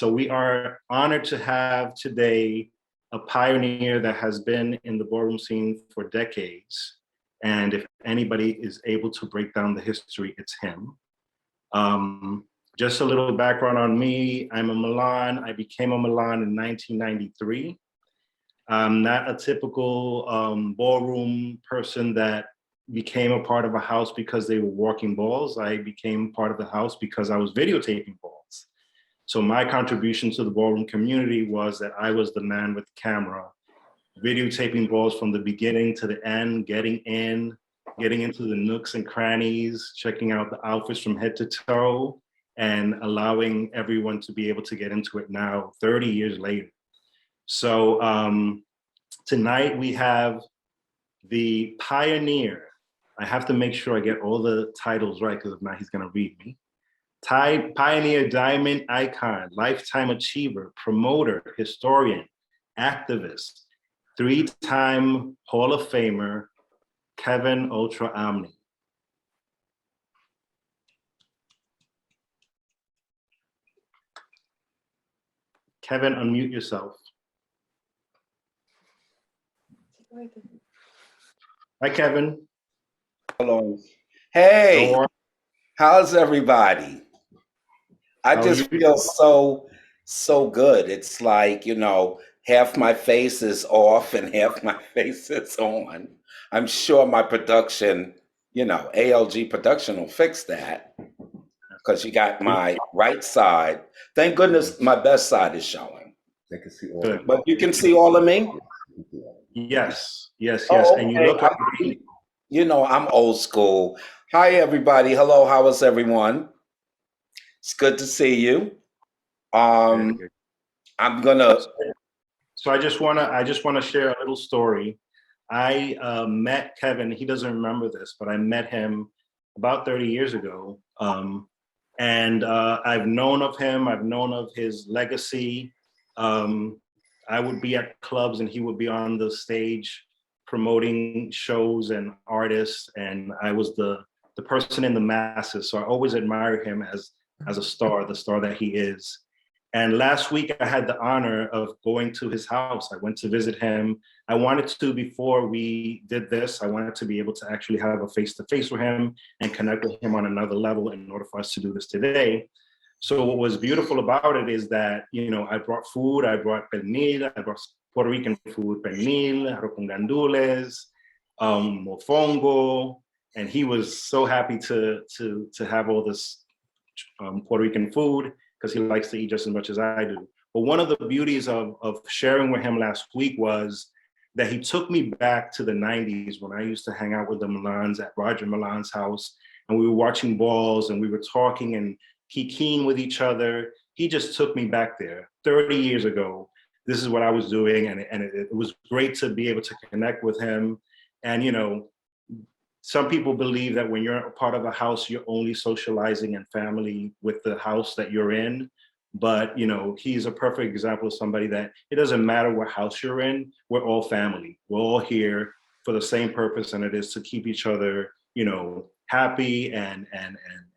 So we are honored to have today a pioneer that has been in the ballroom scene for decades. And if anybody is able to break down the history, it's him. Just a little background on me. I'm a Milan. I became a Milan in 1993. I'm not a typical ballroom person that became a part of a house because they were walking balls. I became part of the house because I was videotaping balls. So my contribution to the ballroom community was that I was the man with the camera, videotaping balls from the beginning to the end, getting into the nooks and crannies, checking out the outfits from head to toe, and allowing everyone to be able to get into it now, 30 years later. So tonight we have the pioneer. I have to make sure I get all the titles right, because if not, he's gonna read me. Pioneer, diamond icon, lifetime achiever, promoter, historian, activist, three-time Hall of Famer, Kevin Ultra Omni. Kevin, unmute yourself. Hi, Kevin. Hello. Hey, how's everybody? I just feel so good. It's like, you know, half my face is off and half my face is on. I'm sure my production, you know, ALG production will fix that, because you got my right side. Thank goodness my best side is showing. They can see all. But you can see all of me? Yes, yes, yes. Oh, and you look like you know, I'm old school. Hi, everybody. Hello, how is everyone? It's good to see you. I'm gonna. So I just wanna share a little story. I met Kevin. He doesn't remember this, but I met him about 30 years ago, and I've known of him. I've known of his legacy. I would be at clubs, and he would be on the stage promoting shows and artists, and I was the person in the masses. So I always admire him as a star, the star that he is. And last week I had the honor of going to his house. I went to visit him. I wanted to, before we did this, I wanted to be able to actually have a face-to-face with him and connect with him on another level in order for us to do this today. So what was beautiful about it is that, you know, I brought food, I brought pernil, I brought Puerto Rican food, pernil, arroz con gandules, mofongo, and he was so happy to have all this Puerto Rican food, because he likes to eat just as much as I do. But one of the beauties of sharing with him last week was that he took me back to the 90s when I used to hang out with the Milans at Roger Milan's house, and we were watching balls and we were talking and kikiing with each other. He just took me back there 30 years ago. This is what I was doing, and it was great to be able to connect with him. And, you know, some people believe that when you're a part of a house, you're only socializing and family with the house that you're in. But, you know, he's a perfect example of somebody that it doesn't matter what house you're in, we're all family. We're all here for the same purpose, and it is to keep each other, you know, happy and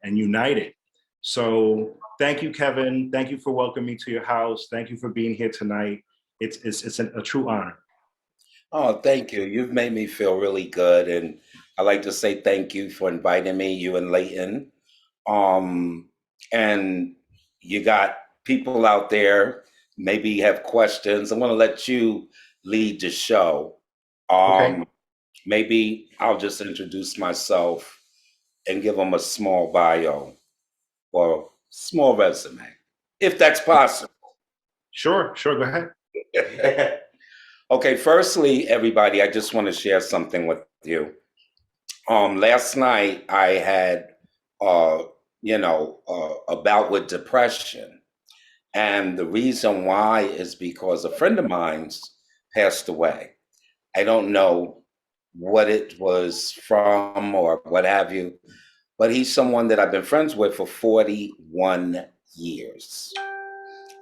united. So thank you, Kevin. Thank you for welcoming me to your house. Thank you for being here tonight. It's a true honor. Oh, thank you. You've made me feel really good. And I'd like to say thank you for inviting me, you and Leighton. And you got people out there, maybe have questions. I'm going to let you lead the show. Okay. Maybe I'll just introduce myself and give them a small bio or small resume, if that's possible. Sure, go ahead. Okay, firstly, everybody, I just want to share something with you. Last night I had, a bout with depression. And the reason why is because a friend of mine's passed away. I don't know what it was from or what have you, but he's someone that I've been friends with for 41 years.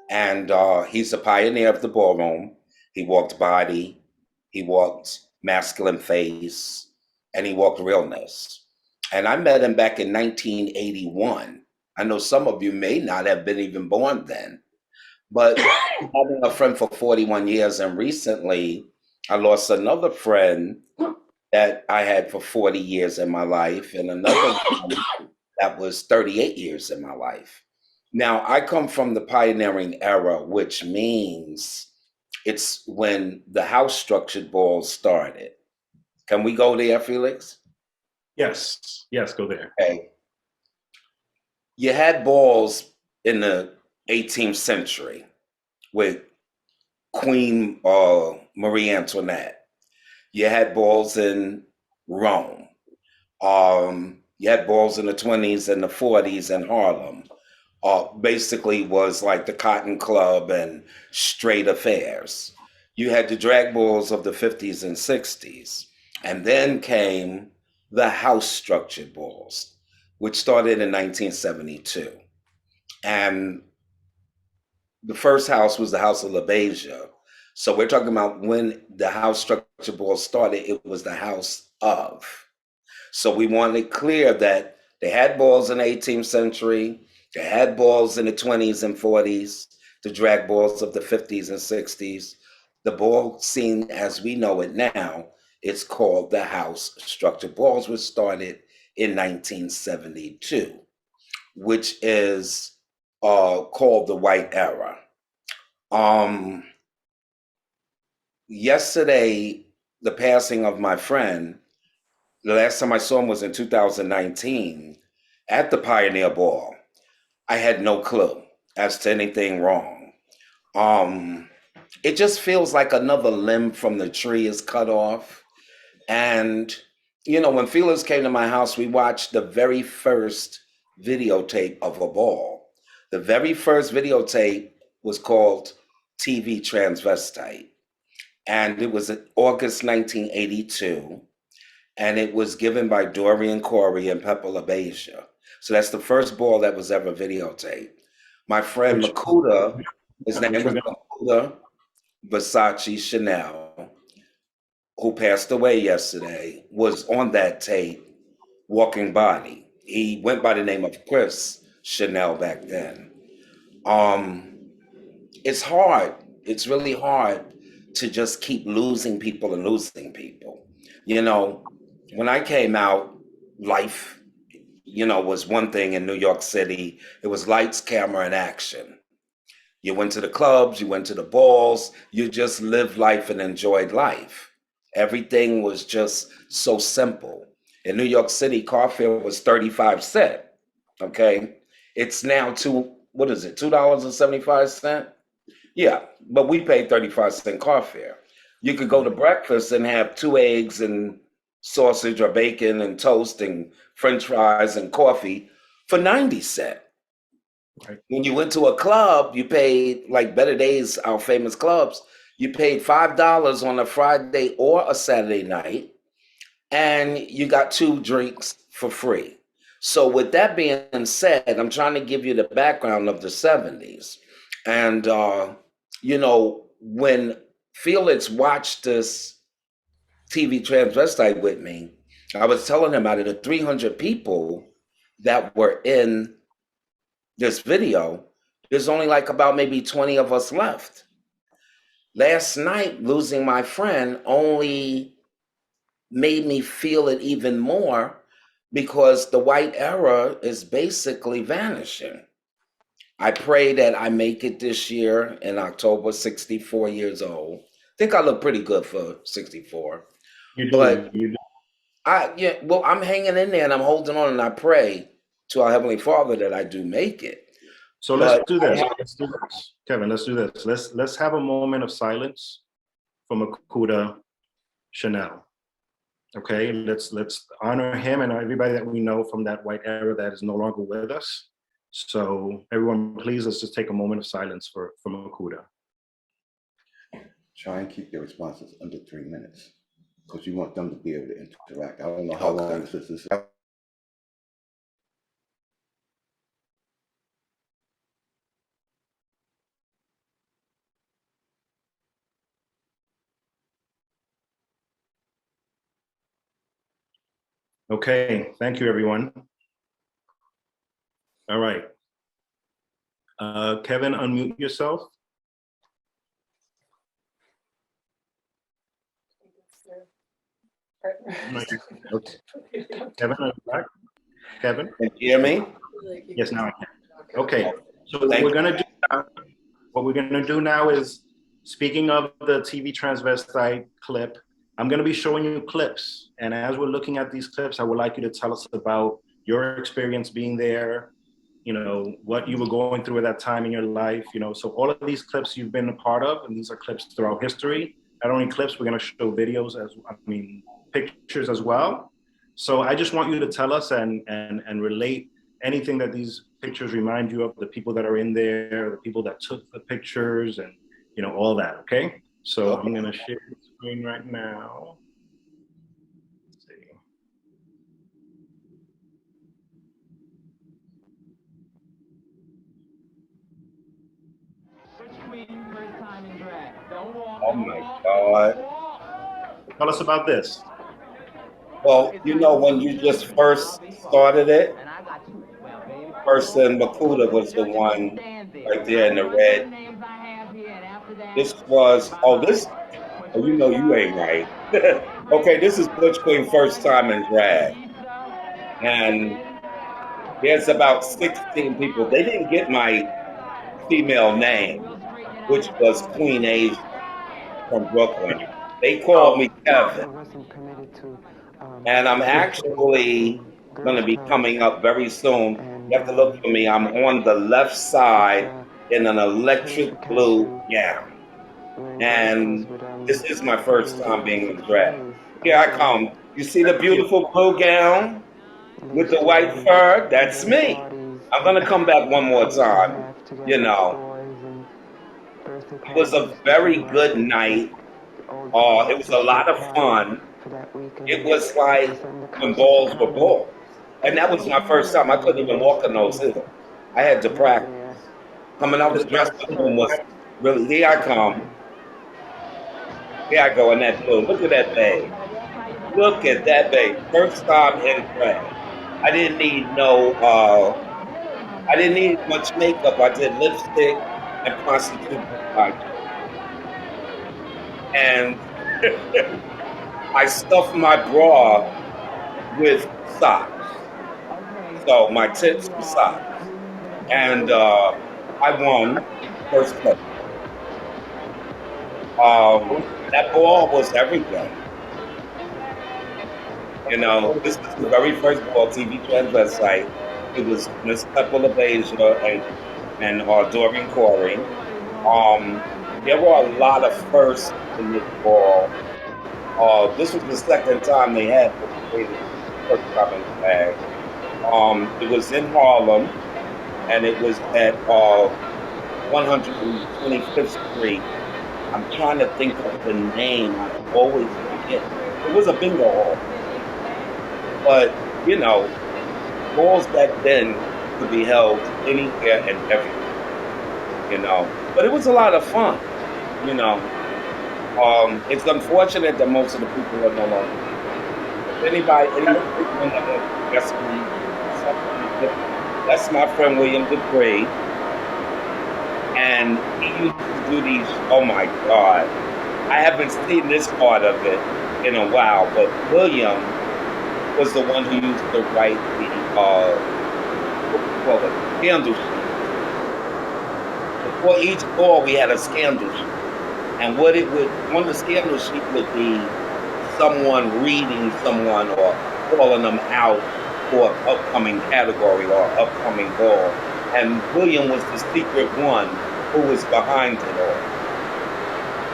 And he's a pioneer of the ballroom. He walked body, he walked masculine face, and he walked realness. And I met him back in 1981. I know some of you may not have been even born then, But having a friend for 41 years, and recently I lost another friend that I had for 40 years in my life, and another one that was 38 years in my life. Now, I come from the pioneering era, which means it's when the house structured balls started. Can we go there, Felix? Yes, yes, go there. Okay. You had balls in the 18th century with Queen Marie Antoinette. You had balls in Rome. You had balls in the 20s and the 40s in Harlem. Basically was like the Cotton Club and straight affairs. You had the drag balls of the 50s and 60s. And then came the house structured balls, which started in 1972. And the first house was the House of LaBeija. So we're talking about when the house structured balls started, it was the house of. So we wanted it clear that they had balls in the 18th century, they had balls in the 20s and 40s, the drag balls of the 50s and 60s. The ball scene as we know it now, it's called the house structured balls, which started in 1972, which is called the white era. Yesterday, the passing of my friend, the last time I saw him was in 2019 at the Pioneer Ball. I had no clue as to anything wrong. It just feels like another limb from the tree is cut off. And, when Felix came to my house, we watched the very first videotape of a ball. The very first videotape was called TV Transvestite. And it was in August 1982. And it was given by Dorian Corey and Pepper LaBeija. So that's the first ball that was ever videotaped. My friend Which, Makuta, his name which was we're Makuta Versace Chanel, who passed away yesterday, was on that tape, Walking Body. He went by the name of Chris Chanel back then. It's hard. It's really hard to just keep losing people and losing people. When I came out, life, was one thing in New York City. It was lights, camera, and action. You went to the clubs, you went to the balls, you just lived life and enjoyed life. Everything was just so simple. In New York City, car fare was 35 cents. Okay. It's now what is it, $2.75? Yeah, but we paid 35-cent car fare. You could go to breakfast and have 2 eggs and sausage or bacon and toast and French fries and coffee for 90 cents. right. When you went to a club, you paid, like Better Days, our famous clubs, you paid $5 on a Friday or a Saturday night, and you got 2 drinks for free. So with that being said, I'm trying to give you the background of the 70s. And, when Felix watched this TV transvestite with me, I was telling him out of the 300 people that were in this video, there's only like about maybe 20 of us left. Last night, losing my friend only made me feel it even more because the white era is basically vanishing. I pray that I make it this year in October, 64 years old. I think I look pretty good for 64. You But do, you do. I'm hanging in there and I'm holding on and I pray to our Heavenly Father that I do make it. So let's But do this. Let's do this. Kevin, let's do this. Let's have a moment of silence from Akuda Chanel. Okay, let's honor him and everybody that we know from that white era that is no longer with us. So everyone, please, let's just take a moment of silence for Akuda. Try and keep your responses under 3 minutes because you want them to be able to interact. I don't know how long this is. Okay, thank you, everyone. All right. Kevin, unmute yourself. Okay. Kevin, are you back? Kevin? Can you hear me? Yes, now I can. Okay, so what Thank we're you. gonna do now, is, speaking of the TV transvestite clip, I'm gonna be showing you clips. And as we're looking at these clips, I would like you to tell us about your experience being there, you know, what you were going through at that time in your life, you know. So all of these clips you've been a part of, and these are clips throughout history. Not only clips, we're gonna show videos pictures as well. So I just want you to tell us and relate anything that these pictures remind you of, the people that are in there, the people that took the pictures, and you know, all that. Okay, so Okay. I'm gonna share the screen right now. Let's see. Oh my God. Tell us about this. Well, you know, when you just first started it, person Makuta was the one right there in the red. This was, oh, you know you ain't right. Okay, this is Butch Queen first time in drag. And there's about 16 people. They didn't get my female name, which was Queen Asia from Brooklyn. They called me Kevin. And I'm actually going to be coming up very soon. You have to look for me. I'm on the left side in an electric blue gown. And this is my first time being in drag. Here I come. You see the beautiful blue gown with the white fur? That's me. I'm going to come back one more time. You know, it was a very good night. It was a lot of fun. It was like when balls were balls. And that was my first time. I couldn't even walk in those heels. I had to practice. Coming out the dressing room was really, here I come. Here I go in that blue. Look at that babe. Look at that babe. First time in drag. I didn't need I didn't need much makeup. I did lipstick and prostitute eyeshadow. And I stuffed my bra with socks. So my tits were socks. And I won first place. That ball was everything. You know, this is the very first ball TV transvestite. It was Miss Pepper LaBeija and Doreen Corey. There were a lot of firsts in this ball. This was the second time they had participated first time in drag. It was in Harlem, and it was at 125th Street. I'm trying to think of the name. I always forget. It was a bingo hall. But, you know, balls back then could be held anywhere and everywhere, you know. But it was a lot of fun, you know. It's unfortunate that most of the people are no longer. That's my friend William Dupree. And he used to do these, oh my God. I haven't seen this part of it in a while, but William was the one who used to write the scandal sheet. Before each ball, we had a scandal sheet. And on the scandal sheet would be someone reading someone or calling them out for an upcoming category or upcoming ball. And William was the secret one who was behind it all.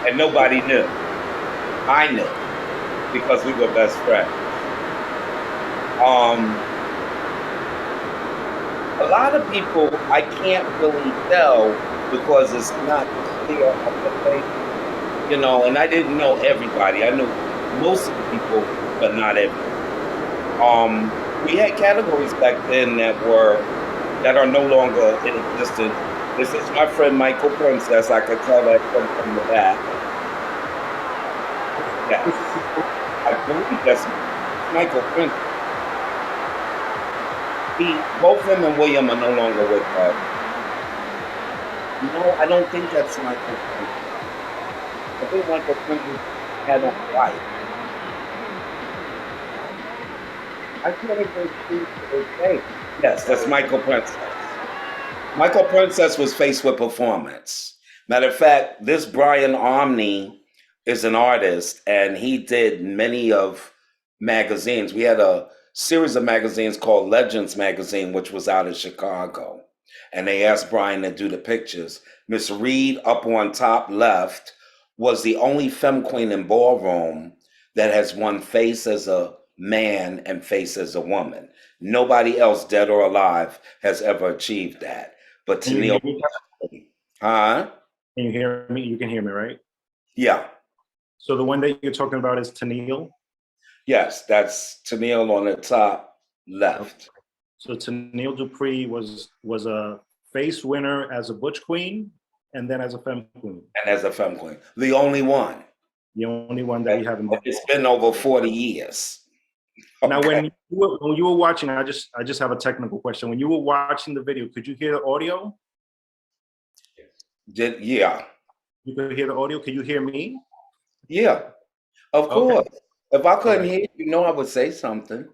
And nobody knew. I knew, because we were best friends. A lot of people, I can't really tell because it's not clear on the face, you know, and I didn't know everybody. I knew most of the people, but not everybody. We had categories back then that are no longer in existence. This is my friend Michael Princess. I could tell that from the back. Yes. I believe that's Michael Princess. Both him and William are no longer with us. No, I don't think that's Michael Princess. I think Michael Princess had a wife. I can't even see his face. Yes, that's Michael Princess. Michael Princess was faced with performance. Matter of fact, this Brian Omni is an artist, and he did many of magazines. We had a series of magazines called Legends Magazine, which was out of Chicago. And they asked Brian to do the pictures. Miss Reed, up on top left, was the only femme queen in ballroom that has won face as a man and face as a woman. Nobody else, dead or alive, has ever achieved that. But Can you hear Tennille, me? huh? Can you hear me? You can hear me, right? Yeah, So the one that you're talking about is Tennille. yes, that's Tennille on the top left. So Tennille Dupree was a face winner as a butch queen and then as a femme queen. And as a femme queen, the only one. The only one that we have in. It's been over 40 years. Now, Okay. when you were watching, I just have a technical question. When you were watching the video, could you hear the audio? Yeah, You could hear the audio. Can you hear me? yeah, of Okay. course. If I couldn't Okay. hear you, I would say something.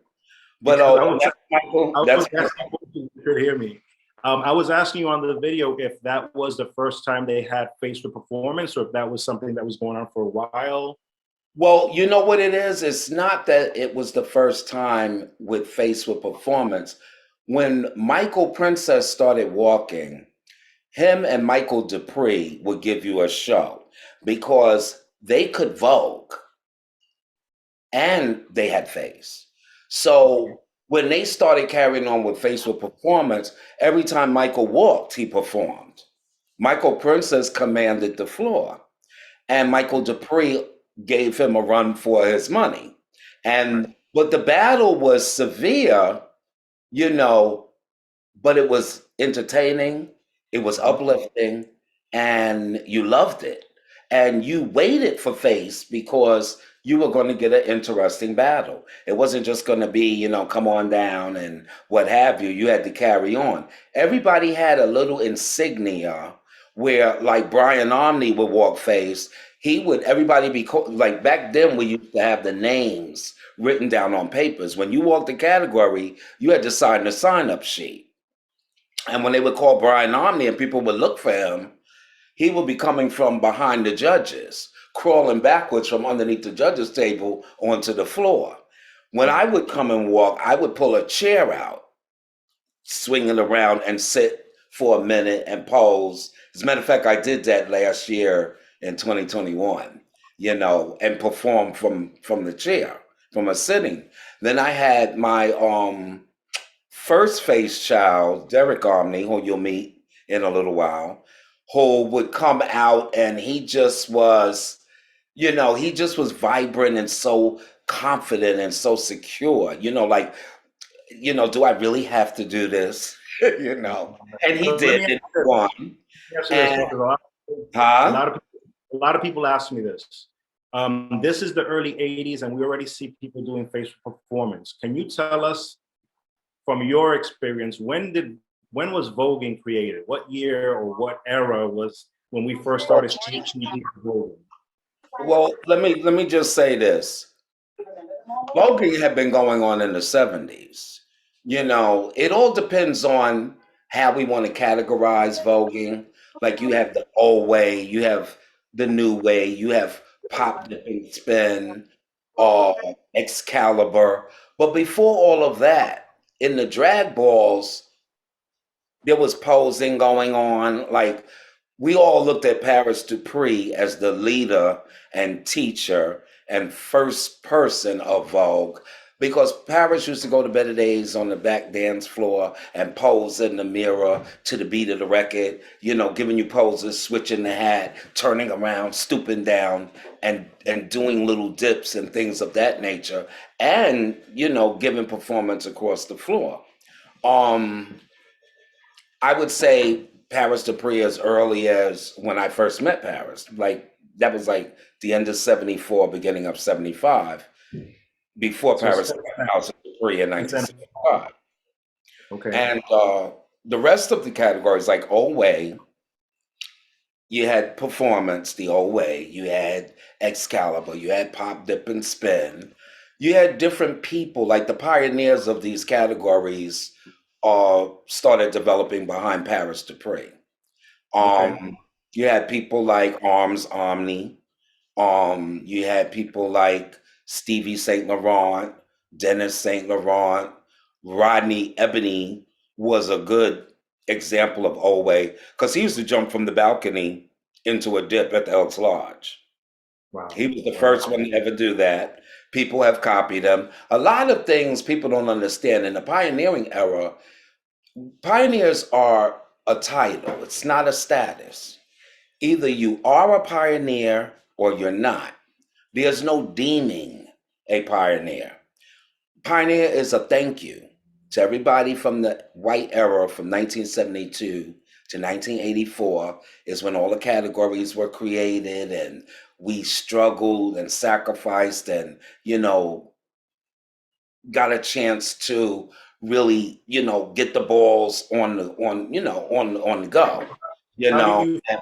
But Because I was that's Michael. asking That's if you could hear me. I was asking you on the video if that was the first time they had faced with performance, or if that was something that was going on for a while. Well, you know what it is? It's not that it was the first time with faced with performance. When Michael Princess started walking, him and Michael Dupree would give you a show because they could Vogue and they had face. So when they started carrying on with face with performance, every time Michael walked, he performed. Michael Princess commanded the floor, and Michael Dupree gave him a run for his money. And but the battle was severe, you know, but it was entertaining, it was uplifting, and you loved it. And you waited for face because you were going to get an interesting battle. It wasn't just going to be, come on down and what have you. You had to carry on. Everybody had a little insignia where, like Brian Omni would walk face, everybody be like back then we used to have the names written down on papers. When you walked the category, you had to sign the sign-up sheet. And when they would call Brian Omni and people would look for him, he would be coming from behind the judges, crawling backwards from underneath the judges' table onto the floor. When I would come and walk, I would pull a chair out, swing it around and sit for a minute and pose. As a matter of fact, I did that last year in 2021, and perform from the chair, from a sitting. Then I had my first face child, Derek Omni, who you'll meet in a little while, who would come out and he just was vibrant and so confident and so secure, do I really have to do this? And he So let did me it one. ask you this, And because huh? a lot of people ask me this. This is the early 80s, and we already see people doing face performance. Can you tell us, from your experience, when was voguing created? What year or what era was when we first started seeing voguing? Well, let me just say this. Voguing had been going on in the 70s. It all depends on how we want to categorize voguing. Like you have the old way, you have the new way, you have pop, dip, and spin, or Excalibur. But before all of that, in the drag balls, there was posing going on. Like we all looked at Paris Dupree as the leader and teacher and first person of Vogue because Paris used to go to better days on the back dance floor and pose in the mirror to the beat of the record, giving you poses, switching the hat, turning around, stooping down, and doing little dips and things of that nature, and giving performance across the floor. I would say Paris Dupree as early as when I first met Paris. Like that was like the end of 74, beginning of 75, before So Paris left House of Dupree in 1965. okay. And the rest of the categories, like Old Way, you had performance, the Old Way, you had Excalibur, you had pop, dip, and spin, you had different people, like the pioneers of these categories started developing behind Paris Dupree. Okay. You had people like Arms Omni. You had people like Stevie St. Laurent, Dennis St. Laurent, Rodney Ebony was a good example of old way because he used to jump from the balcony into a dip at the Elks Lodge. Wow. He was the Wow. first one to ever do that. People have copied him. A lot of things people don't understand in the pioneering era. Pioneers are a title. It's not a status. Either you are a pioneer or you're not. There's no deeming a pioneer. Pioneer is a thank you to everybody from the white era from 1972 to 1984 is when all the categories were created and we struggled and sacrificed and, got a chance to really, get the balls on on the go, How do you how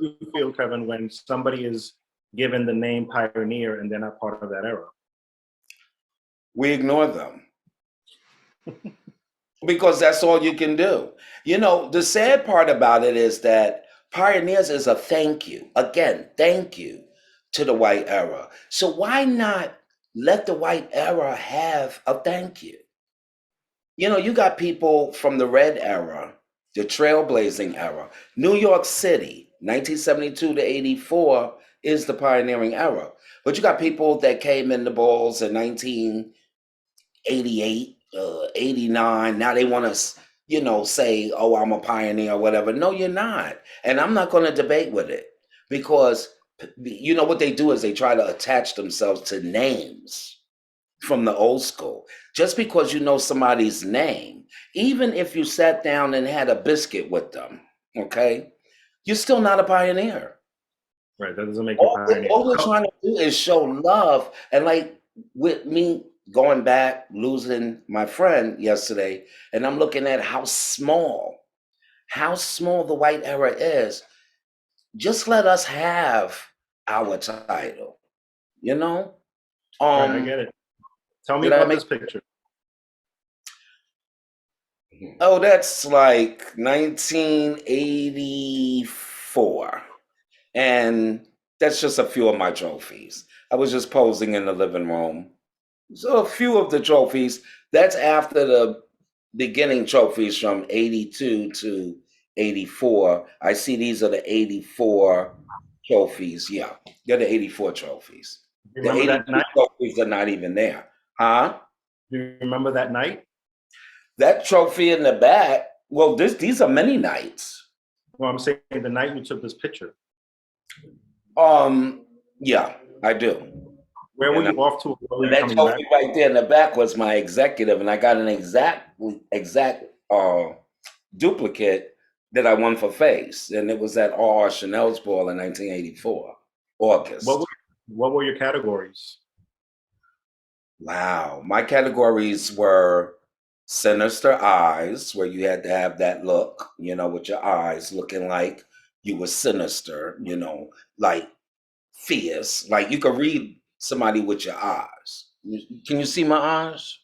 do you feel, Kevin, when somebody is given the name pioneer and they're not part of that era? We ignore them because that's all you can do. The sad part about it is that pioneers is a thank you. Again, thank you to the white era. So why not let the white era have a thank you? You got people from the red era, the trailblazing era. New York City, 1972 to 84 is the pioneering era. But you got people that came in the balls in 1988, 89. Now they want to, say, oh, I'm a pioneer or whatever. No, you're not. And I'm not going to debate with it because, what they do is they try to attach themselves to names from the old school. Just because you know somebody's name, even if you sat down and had a biscuit with them, okay, you're still not a pioneer. Right. That doesn't make you pioneer. All we're trying to do is show love. And like with me going back, losing my friend yesterday, and I'm looking at how small the white era is. Just let us have our title, you know? Right, I get it. Tell me Did I about make this picture. Oh, that's like 1984. And that's just a few of my trophies. I was just posing in the living room. So a few of the trophies, that's after the beginning trophies from 82 to 84. I see these are the 84 trophies. Yeah, they're the 84 trophies. Do you The remember that 82 night? trophies are not even there. Huh? Do you remember that night? That trophy in the back, well, these are many nights. Well, I'm saying the night you took this picture. Yeah, I do. Where were And you off to? Or were you that coming back? trophy right there in the back was my executive, and I got an exact duplicate that I won for Face, and it was at R. Chanel's ball in 1984, August. What were your categories? Wow, my categories were sinister eyes, where you had to have that look, with your eyes looking like you were sinister, like fierce, like you could read somebody with your eyes. Can you see my eyes?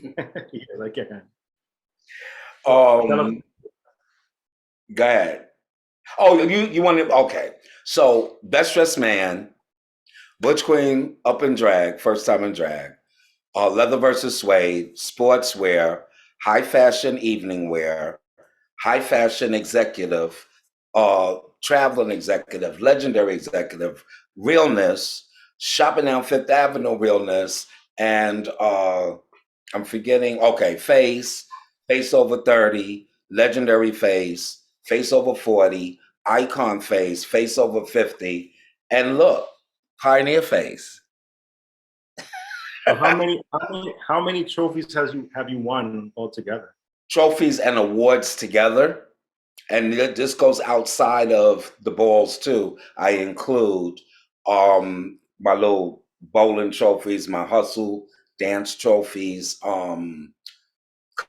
Yes, I can. Go ahead. Oh, you want to? Okay. So, best dressed man, Butch Queen up in drag, first time in drag, leather versus suede, sportswear, high fashion evening wear, high fashion executive, traveling executive, legendary executive, realness, shopping down Fifth Avenue realness, and I'm forgetting, okay, face over 30, legendary face over 40, icon face over 50, and look, pioneer face. So how many trophies have you won altogether? Trophies and awards together. And this goes outside of the balls too. I include my little bowling trophies, my hustle dance trophies,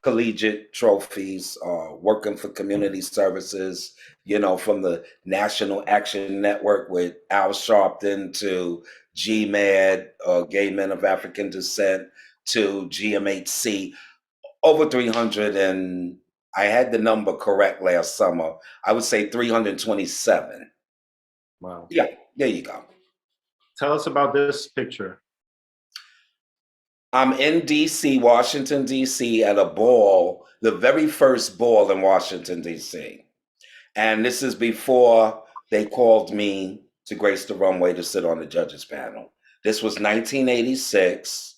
collegiate trophies, working for community services, from the National Action Network with Al Sharpton to GMAD, Gay Men of African Descent, to GMHC, over 300, and I had the number correct last summer. I would say 327. Wow. Yeah, there you go. Tell us about this picture. I'm in DC, Washington, DC, at a ball, the very first ball in Washington, DC. And this is before they called me to grace the runway to sit on the judges panel. This was 1986.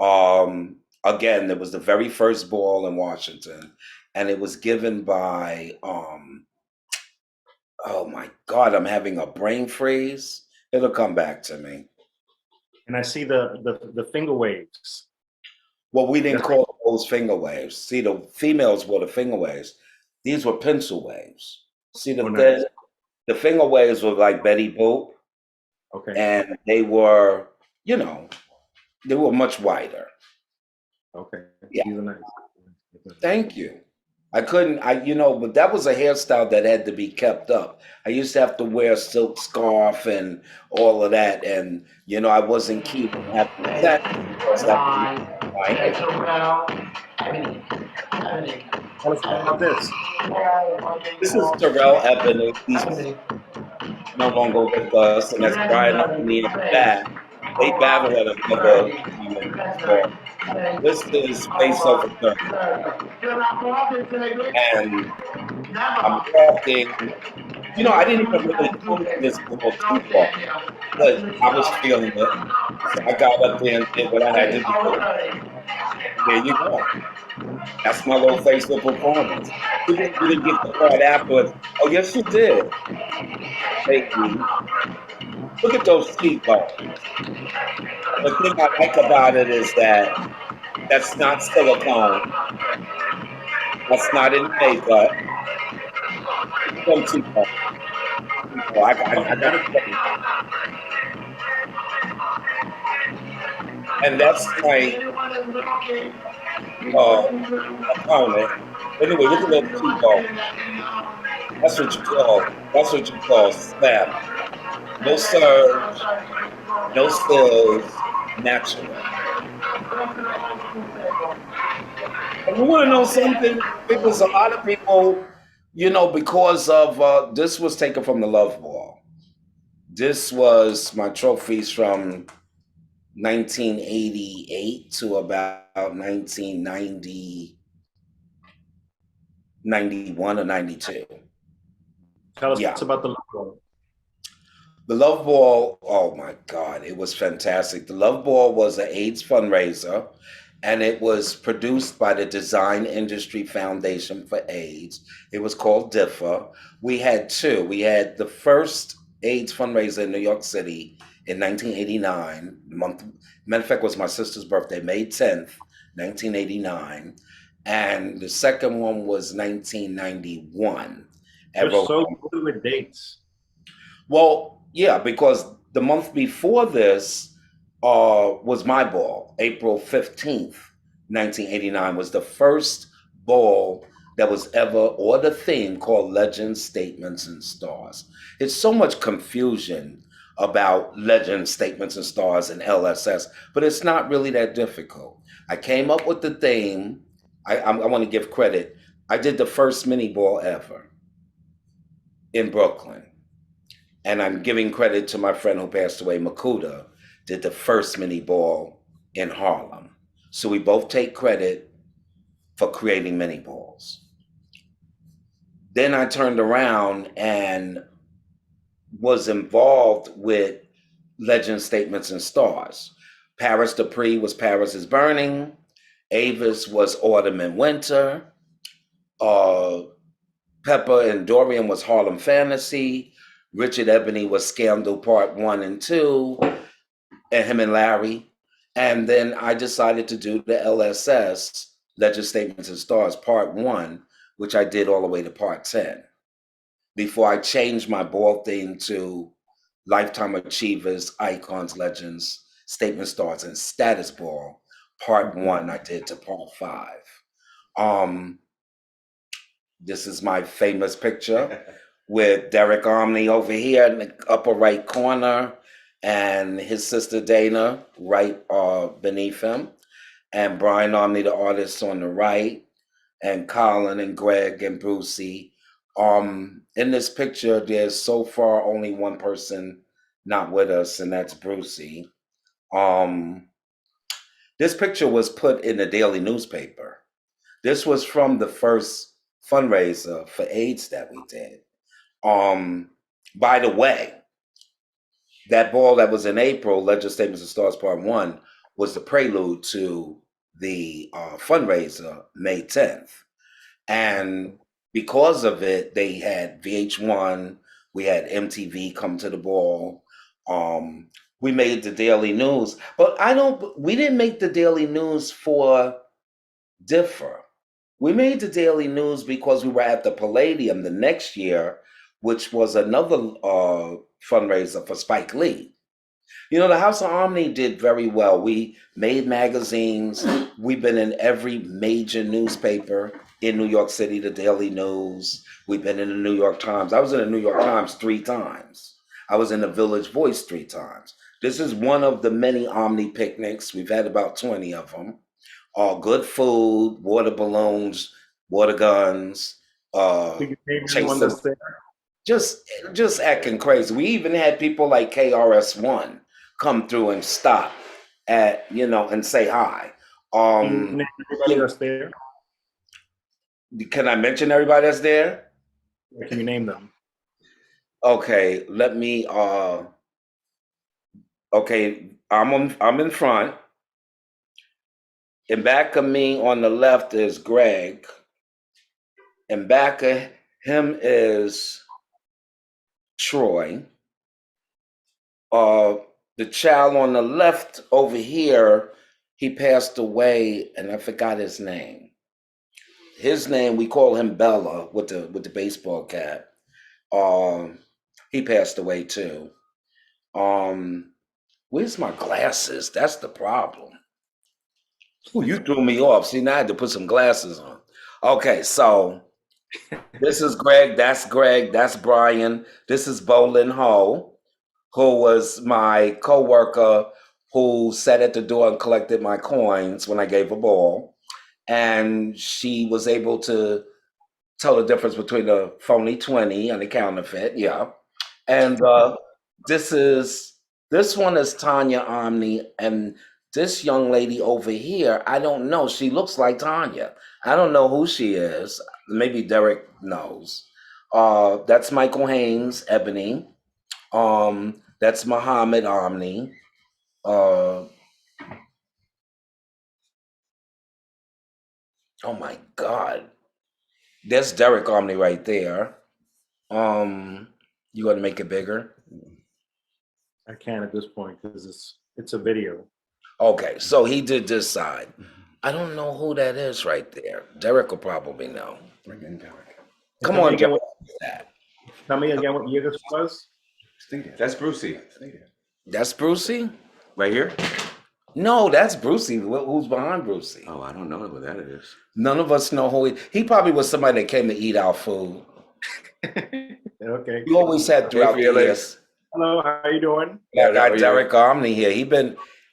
Again, it was the very first ball in Washington, and it was given by, oh my God, I'm having a brain freeze. It'll come back to me. And I see the finger waves. Well, we didn't That's- call those finger waves. See, the females were the finger waves. These were pencil waves. See, Oh, nice. the finger waves were like Betty Boop, Okay. and they were, you know, they were much wider. Okay. Yeah. These are nice. Thank you. But that was a hairstyle that had to be kept up. I used to have to wear a silk scarf and all of that, and I wasn't keeping having that. Tell us about this. This is Terrell Ebony. He's no longer with us, and that's Brian Ebony in the back. They battle at another time. This is Face Over Third. And I'm talking, I didn't even really do this before too far, but I was feeling it. So I got up there and did what I had to do. There you go. That's my little Facebook performance. You didn't get the part afterwards. Oh, yes, you did. Thank you. Look at those cheekbones. The thing I like about it is that that's not silicone. That's not in makeup. Some cheekbones. I got it. And that's my opponent. Anyway, look at that cheekbone. That's what you call snap. No surge, no stills, natural. And you want to know something? Because a lot of people, because of this was taken from the Love Ball. This was my trophies from 1988 to about 1990, 91 or 92. Tell us about the Love Ball. The Love Ball, oh my God, it was fantastic. The Love Ball was an AIDS fundraiser, and it was produced by the Design Industry Foundation for AIDS. It was called DIFA. We had two. We had the first AIDS fundraiser in New York City in 1989. Matter of fact, it was my sister's birthday, May 10th, 1989. And the second one was 1991. You're so good with dates. Well, yeah, because the month before this was my ball. April 15th, 1989 was the first ball that was ever, or the theme called Legends, Statements, and Stars. It's so much confusion about Legends, Statements, and Stars and LSS, but it's not really that difficult. I came up with the theme. I want to give credit. I did the first mini ball ever in Brooklyn. And I'm giving credit to my friend who passed away, Makuta, did the first mini ball in Harlem. So we both take credit for creating mini balls. Then I turned around and was involved with Legend, Statements, and Stars. Paris Dupree was Paris is Burning. Avis was Autumn and Winter. Pepper and Dorian was Harlem Fantasy. Richard Ebony was Scandal Part 1 and 2, and him and Larry. And then I decided to do the LSS, Legend, Statements, and Stars, Part 1, which I did all the way to Part 10, before I changed my ball theme to Lifetime Achievers, Icons, Legends, Statement Stars, and Status Ball. Part 1 I did to Part 5. This is my famous picture with Derek Omni over here in the upper right corner, and his sister Dana right beneath him, and Brian Omni, the artist, on the right, and Colin and Greg and Brucey. In this picture, there's so far only one person not with us, and that's Brucey. This picture was put in the daily newspaper. This was from the first fundraiser for AIDS that we did. By the way, that ball that was in April, Legend Statements of Stars Part 1, was the prelude to the fundraiser May 10th. And because of it, they had VH1, we had MTV come to the ball. We made the daily news, but we didn't make the daily news for differ. We made the daily news because we were at the Palladium the next year, which was another fundraiser for Spike Lee. You know, the House of Omni did very well. We made magazines. We've been in every major newspaper in New York City, the Daily News. We've been in the New York Times. I was in the New York Times 3 times. I was in the Village Voice 3 times. This is one of the many Omni picnics. We've had about 20 of them. Good food, water balloons, water guns. Just acting crazy. We even had people like KRS-One come through and stop at, and say hi. Everybody that's there? Can I mention everybody that's there? Can you name them? Okay, let me. Okay, I'm in front. In back of me on the left is Greg. In back of him is Troy. The child on the left over here, he passed away, and I forgot his name. His name, we call him Bella with the baseball cap. He passed away too. Where's my glasses? That's the problem. Ooh, you threw me off. See, now I had to put some glasses on. Okay, so this is Greg, that's Brian. This is Bolin Ho, who was my co-worker who sat at the door and collected my coins when I gave a ball. And she was able to tell the difference between a phony 20 and a counterfeit, yeah. And this one is Tanya Omni, and this young lady over here, I don't know. She looks like Tanya. I don't know who she is. Maybe Derek knows. That's Michael Haynes, Ebony. That's Muhammad Omni. Oh my God. There's Derek Omni right there. You want to make it bigger? I can't at this point because it's a video. Okay, so he did this side. I don't know who that is right there. Derek will probably know. Bring in Derek. Come on, Derek. Tell me again what year this was. Stay there. That's Brucey. Stay there. That's Brucey? Right here? No, that's Brucey. Who's behind Brucey? Oh, I don't know what that is. None of us know who he probably was somebody that came to eat our food. Okay. We always had throughout the years. Hello, how are you doing? I got Derek Omni here.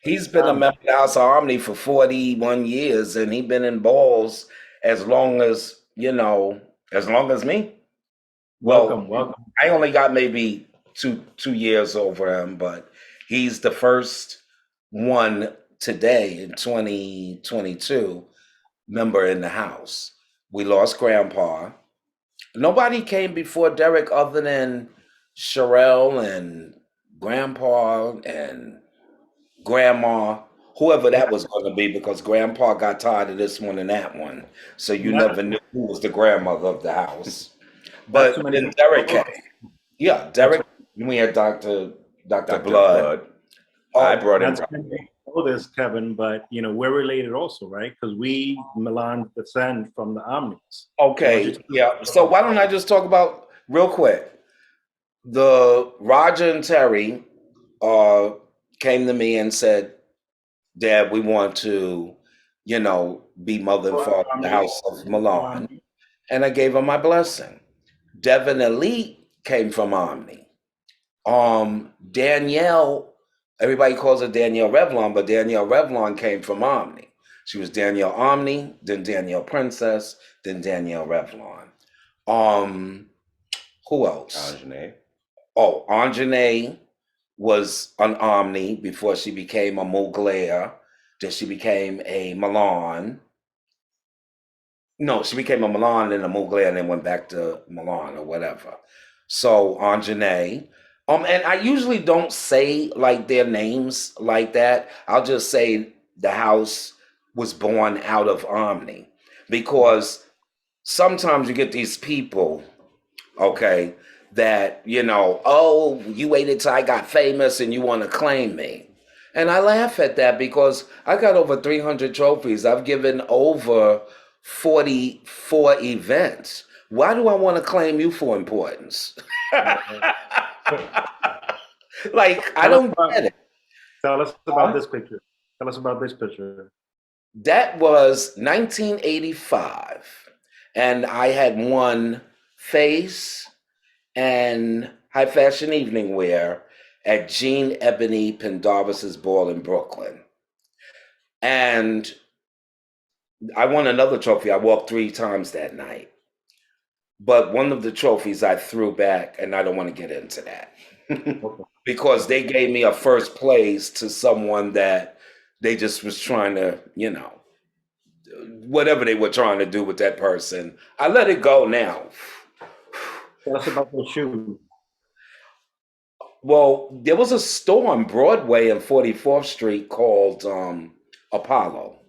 He's been a member of the House of Omni for 41 years, and he's been in balls as long as me. Welcome. I only got maybe two years over him, but he's the first one today in 2022 member in the House. We lost Grandpa. Nobody came before Derek other than Sherelle and Grandpa and Grandma, whoever that was going to be, because Grandpa got tired of this one and that one. So you never knew who was the grandmother of the house. But then Derek came. Yeah, Derek. We had Dr. Blood. I brought him. Know this, Kevin, but we're related also, right? Because we Milan descend from the Omnis. Okay, yeah. So why don't I just talk about real quick? The Roger and Terry came to me and said, "Dad, we want to, be mother and father in the house of Milan," and I gave her my blessing. Devin Elite came from Omni. Danielle Everybody calls her Danielle Revlon, but Danielle Revlon came from Omni. She was Danielle Omni, then Danielle Princess, then Danielle Revlon. Who else? Anjanae. Oh, Anjanae was an Omni before she became a Mugler. Then she became a Milan. No, she became a Milan and a Mugler and then went back to Milan or whatever. So Anjanae. And I usually don't say like their names like that. I'll just say the house was born out of Omni. Because sometimes you get these people, okay, that, you know, oh, you waited till I got famous and you want to claim me. And I laugh at that because I got over 300 trophies. I've given over 44 events. Why do I want to claim you for importance? Like, I don't get it. Tell us about this picture. Tell us about this picture. That was 1985. And I had won Face and High Fashion Evening Wear at Jean Ebony Pendarvis's ball in Brooklyn. And I won another trophy. I walked 3 times that night. But one of the trophies I threw back, and I don't want to get into that. Because they gave me a first place to someone that they just was trying to, you know, whatever they were trying to do with that person. I let it go now. Tell us about the shoe. Well, there was a store on Broadway and 44th Street called Apollo.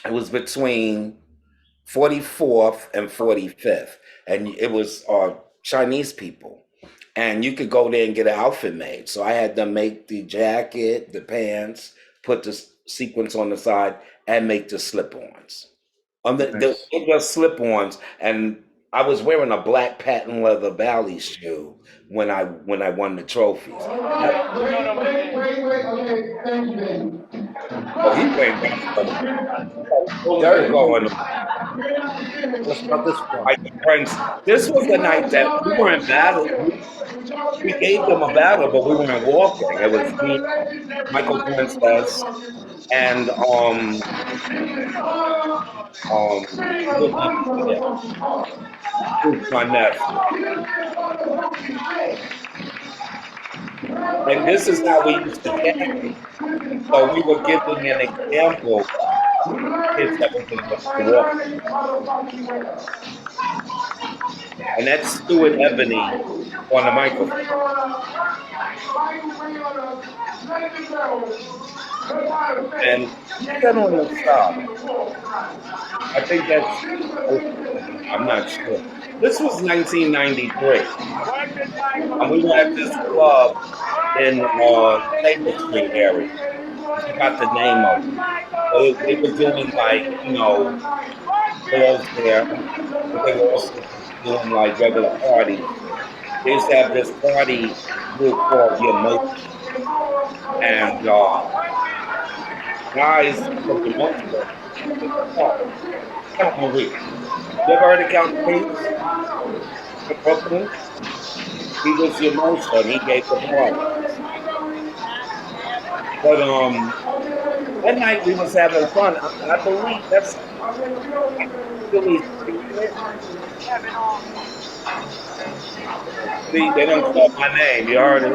It was between 44th and 45th. And it was Chinese people. And you could go there and get an outfit made. So I had them make the jacket, the pants, put the sequins on the side, and make the slip-ons. They were just slip-ons. And I was wearing a black patent leather Bally shoe when I won the trophies. Wait, okay, thank you, baby. Oh, he playing dirt going on. Let's about this one. My friends, this was the night that we were in battle. We gave them a battle, but we weren't walking. It was me, Michael Princess, and who's my nephew. And this is how we used to carry. So we were giving an example of kids that were going to walk. And that's Stu and Ebony on the microphone. And that on the side. I think that's, I'm not sure. This was 1993. And we were at this club in Maple Street area. I forgot the name of it. They were doing like, you know, balls there. But they were also doing like regular parties. They used to have this party group called The Emotion. And guys from The Emotion, Count Marie. You ever heard of Count Marie? In Brooklyn? He was The Emotion. He gave the party. But that night we was having fun. I believe that's really see, they don't call my name. You heard it?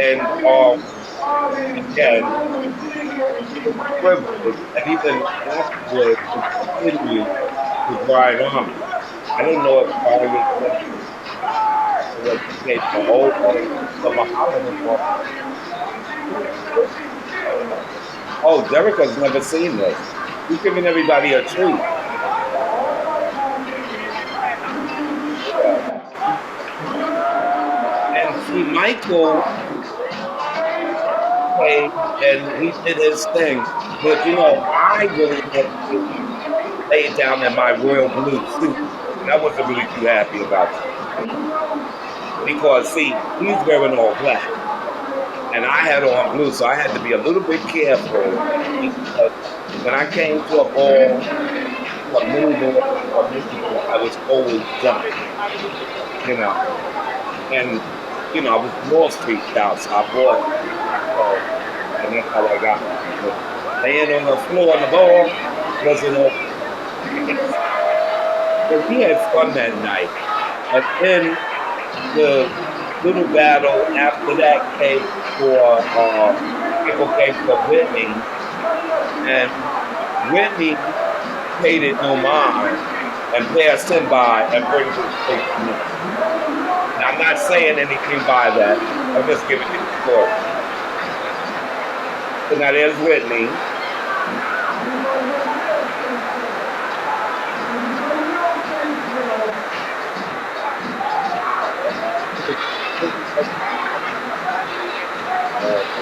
And again, privilege, and even afterwards to continue to ride on. I don't know if was came from old the Muhammad war. Oh, Derek has never seen this. He's giving everybody a treat. And see, Michael came and he did his thing. But you know, I really had to lay down in my royal blue suit. And I wasn't really too happy about it. Because see, he's wearing all black. and I had on blue, so I had to be a little bit careful because when I came to a ball, a move or musical, I was always done, you know. And you know, I was Wall Street child, so I bought so, and that's how I got mine. But laying on the floor on the ball wasn't a but we had fun that night. And then the little battle after that came for people came for Whitney, and Whitney paid it no mind and passed him by and brings it straight to me. Now, I'm not saying anything by that. I'm just giving you the story. So now there's Whitney.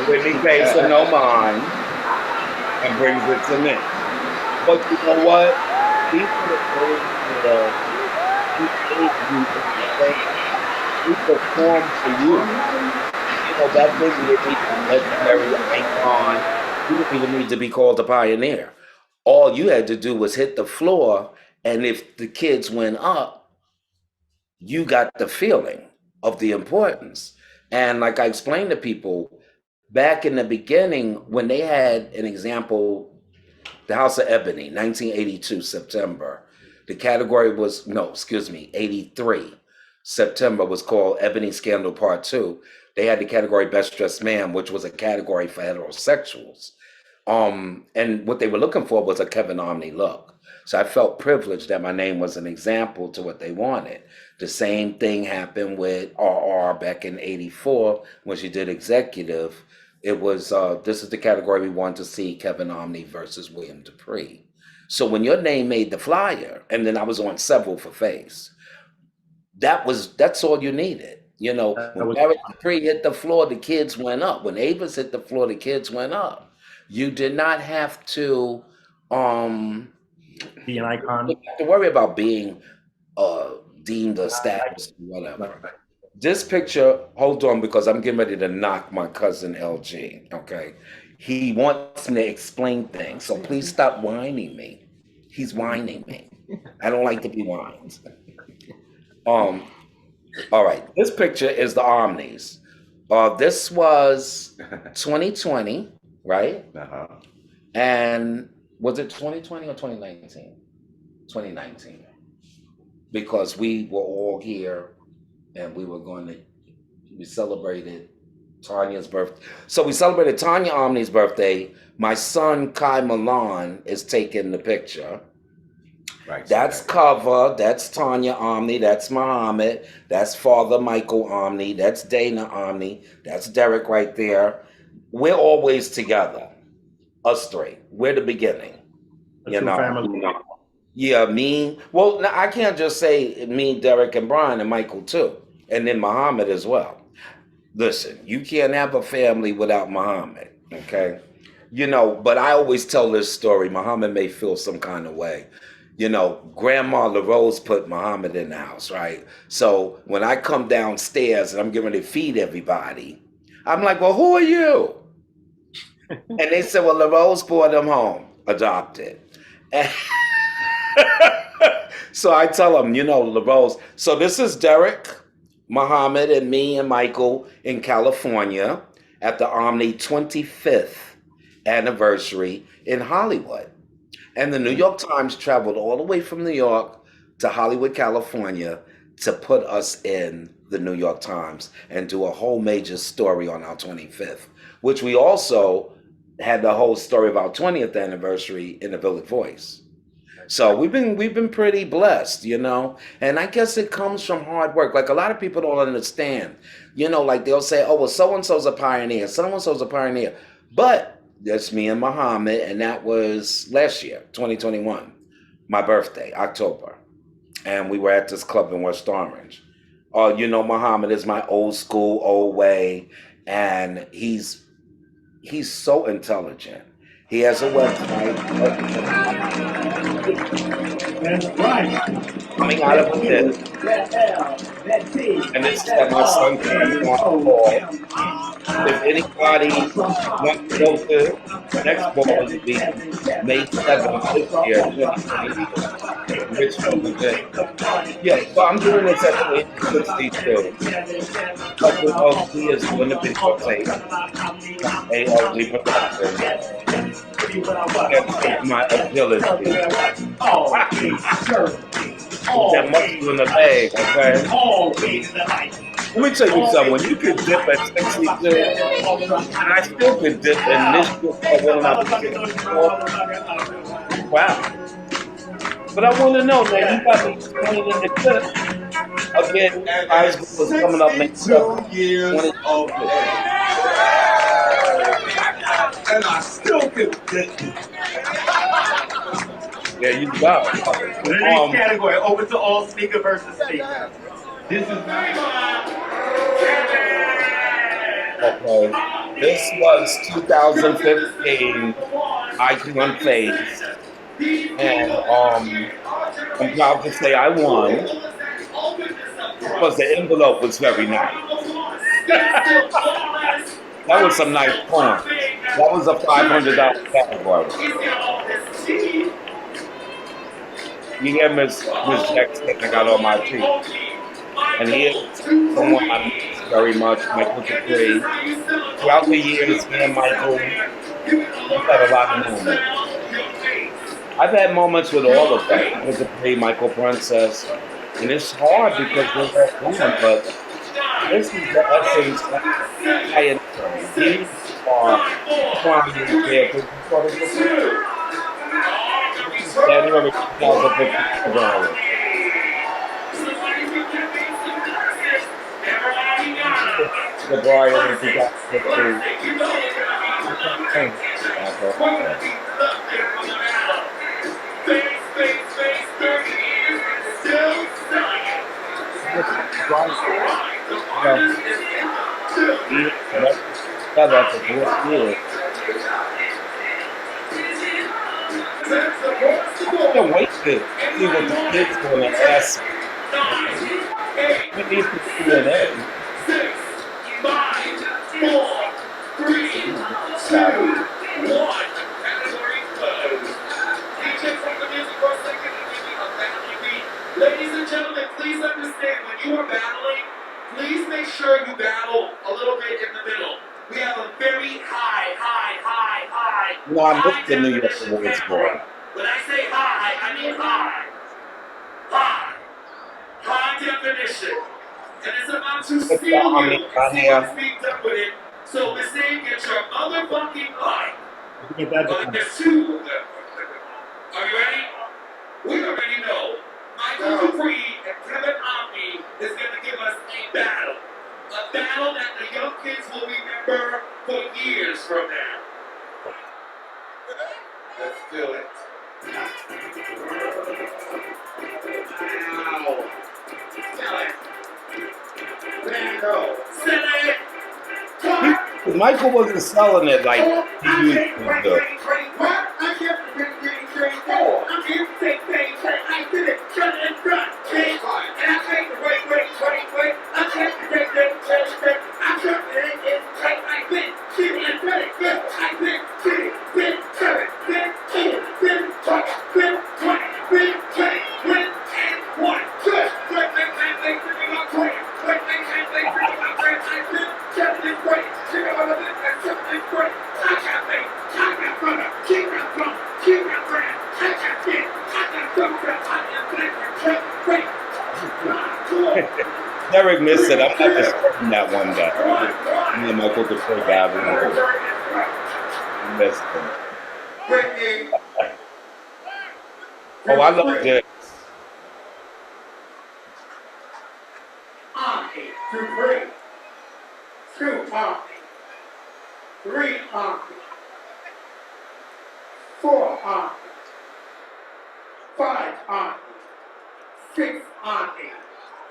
Whitney pays him no mind and brings it to me. But you know what? He could have told you, he gave you everything. He performed for you. You know, that didn't need to be legendary icon. You didn't even need to be called a pioneer. All you had to do was hit the floor, and if the kids went up, you got the feeling of the importance. And like I explained to people, back in the beginning, when they had an example, the House of Ebony, 1982, September, the category was, 83, September was called Ebony Scandal Part 2. They had the category Best Dressed Man, which was a category for heterosexuals. And what they were looking for was a Kevin Omni look. So I felt privileged that my name was an example to what they wanted. The same thing happened with RR back in 84 when she did executive. It was, this is the category we wanted to see, Kevin Omni versus William Dupree. So when your name made the flyer, and then I was on several for Face, that's all you needed. You know, when Eric Dupree hit the floor, the kids went up. When Avis hit the floor, the kids went up. You did not have to be an icon. you didn't have to worry about being deemed a status, whatever. This picture, hold on, because I'm getting ready to knock my cousin LG, okay? He wants me to explain things, so please stop whining me. He's whining me. I don't like to be whined. All right, this picture is the Omnis. This was 2020, right? Uh-huh. And was it 2020 or 2019? 2019. Because we were all here and we celebrated Tanya's birthday. So we celebrated Tanya Omni's birthday. My son, Kai Milan, is taking the picture. Right. That's cover. That's Tanya Omni. That's Muhammad. That's Father Michael Omni. That's Dana Omni. That's Derek right there. We're always together. Us three. We're the beginning. You know. Family. Yeah, me. Well, I can't just say me, Derek, and Brian, and Michael too, and then Muhammad as well. Listen, you can't have a family without Muhammad, okay? You know, but I always tell this story. Muhammad may feel some kind of way. You know, Grandma LaRose put Muhammad in the house, right? So when I come downstairs and I'm getting ready to feed everybody, I'm like, well, who are you? And they said, well, LaRose brought him home, adopted. And so I tell them, you know, LaRose. So this is Derek, Muhammad, and me and Michael in California at the Omni 25th anniversary in Hollywood. And the New York Times traveled all the way from New York to Hollywood, California to put us in the New York Times and do a whole major story on our 25th, which we also had the whole story of our 20th anniversary in the Village Voice. So we've been pretty blessed, you know, and I guess it comes from hard work. Like a lot of people don't understand, you know, like they'll say, oh, well, so-and-so's a pioneer, so-and-so's a pioneer. But that's me and Muhammad, and that was last year, 2021, my birthday, October. And we were at this club in West Orange. You know, Muhammad is my old school, old way, and he's so intelligent. He has a website. Coming out of this. And this is at my son's ball. If anybody wants to go to next ball, will be May 7th this year, 2022, in Richmond, Virginia. Yeah, so I'm doing this at the age of 62. Couple LG is doing the videotape. ALG Productions. That's my agility. That muscle in the leg, okay? Let me tell you something. When you can dip at 62, and I still can dip in this group when I was 64, wow. But I want to know, man, you got me training in the clip. Again, high school is coming up next 62 years of age. And I still can dip. There you go. Category open to all sneaker versus sneaker. This is Okay. This was 2015 Icon Phase. And I'm proud to say I won. Because the envelope was very nice. That was some nice coin. That was a $500 category. You hear Miss Jackson, I got on my feet. And he is someone I miss very much, Michael Dupree. Throughout the years, me and Michael, we've had a lot of moments. I've had moments with all of them, Michael Dupree, Michael Princess, and it's hard because we're all gone, but this is the essence that I enjoy. These are climbing characters. January 2015. The Brian in 2015. That's a good deal. I can't wait to see what the kids are going to ask me. We need to Q&A. 6, 5, 4, 3, 2, 1. Category closed. DJ from the music for a second and give me a battling beat. Ladies and gentlemen, please understand when you are battling, please make sure you battle a little bit in the middle. We have a very high. No, I missed the New York Awards board. When I say high, I mean high. High definition. And it's about to steal you. See what's being done with it. So Miss A, get your motherfucking mic. But there's two of them. Are you ready? We already know. Michael Dupree and Kevin Ultra is going to give us a battle. A battle that the young kids will remember for years from now. Let's do it. Wow. Sell it. Michael wasn't selling it like he used to do. Derek missed it. I'm not just taking that one day. Me and Michael Dupree Gavin missed him. Oh, I love this. Omni, Dupree. 2 Omni. 3 Omni. 4 Omni. 5 Omni. 6 Omni.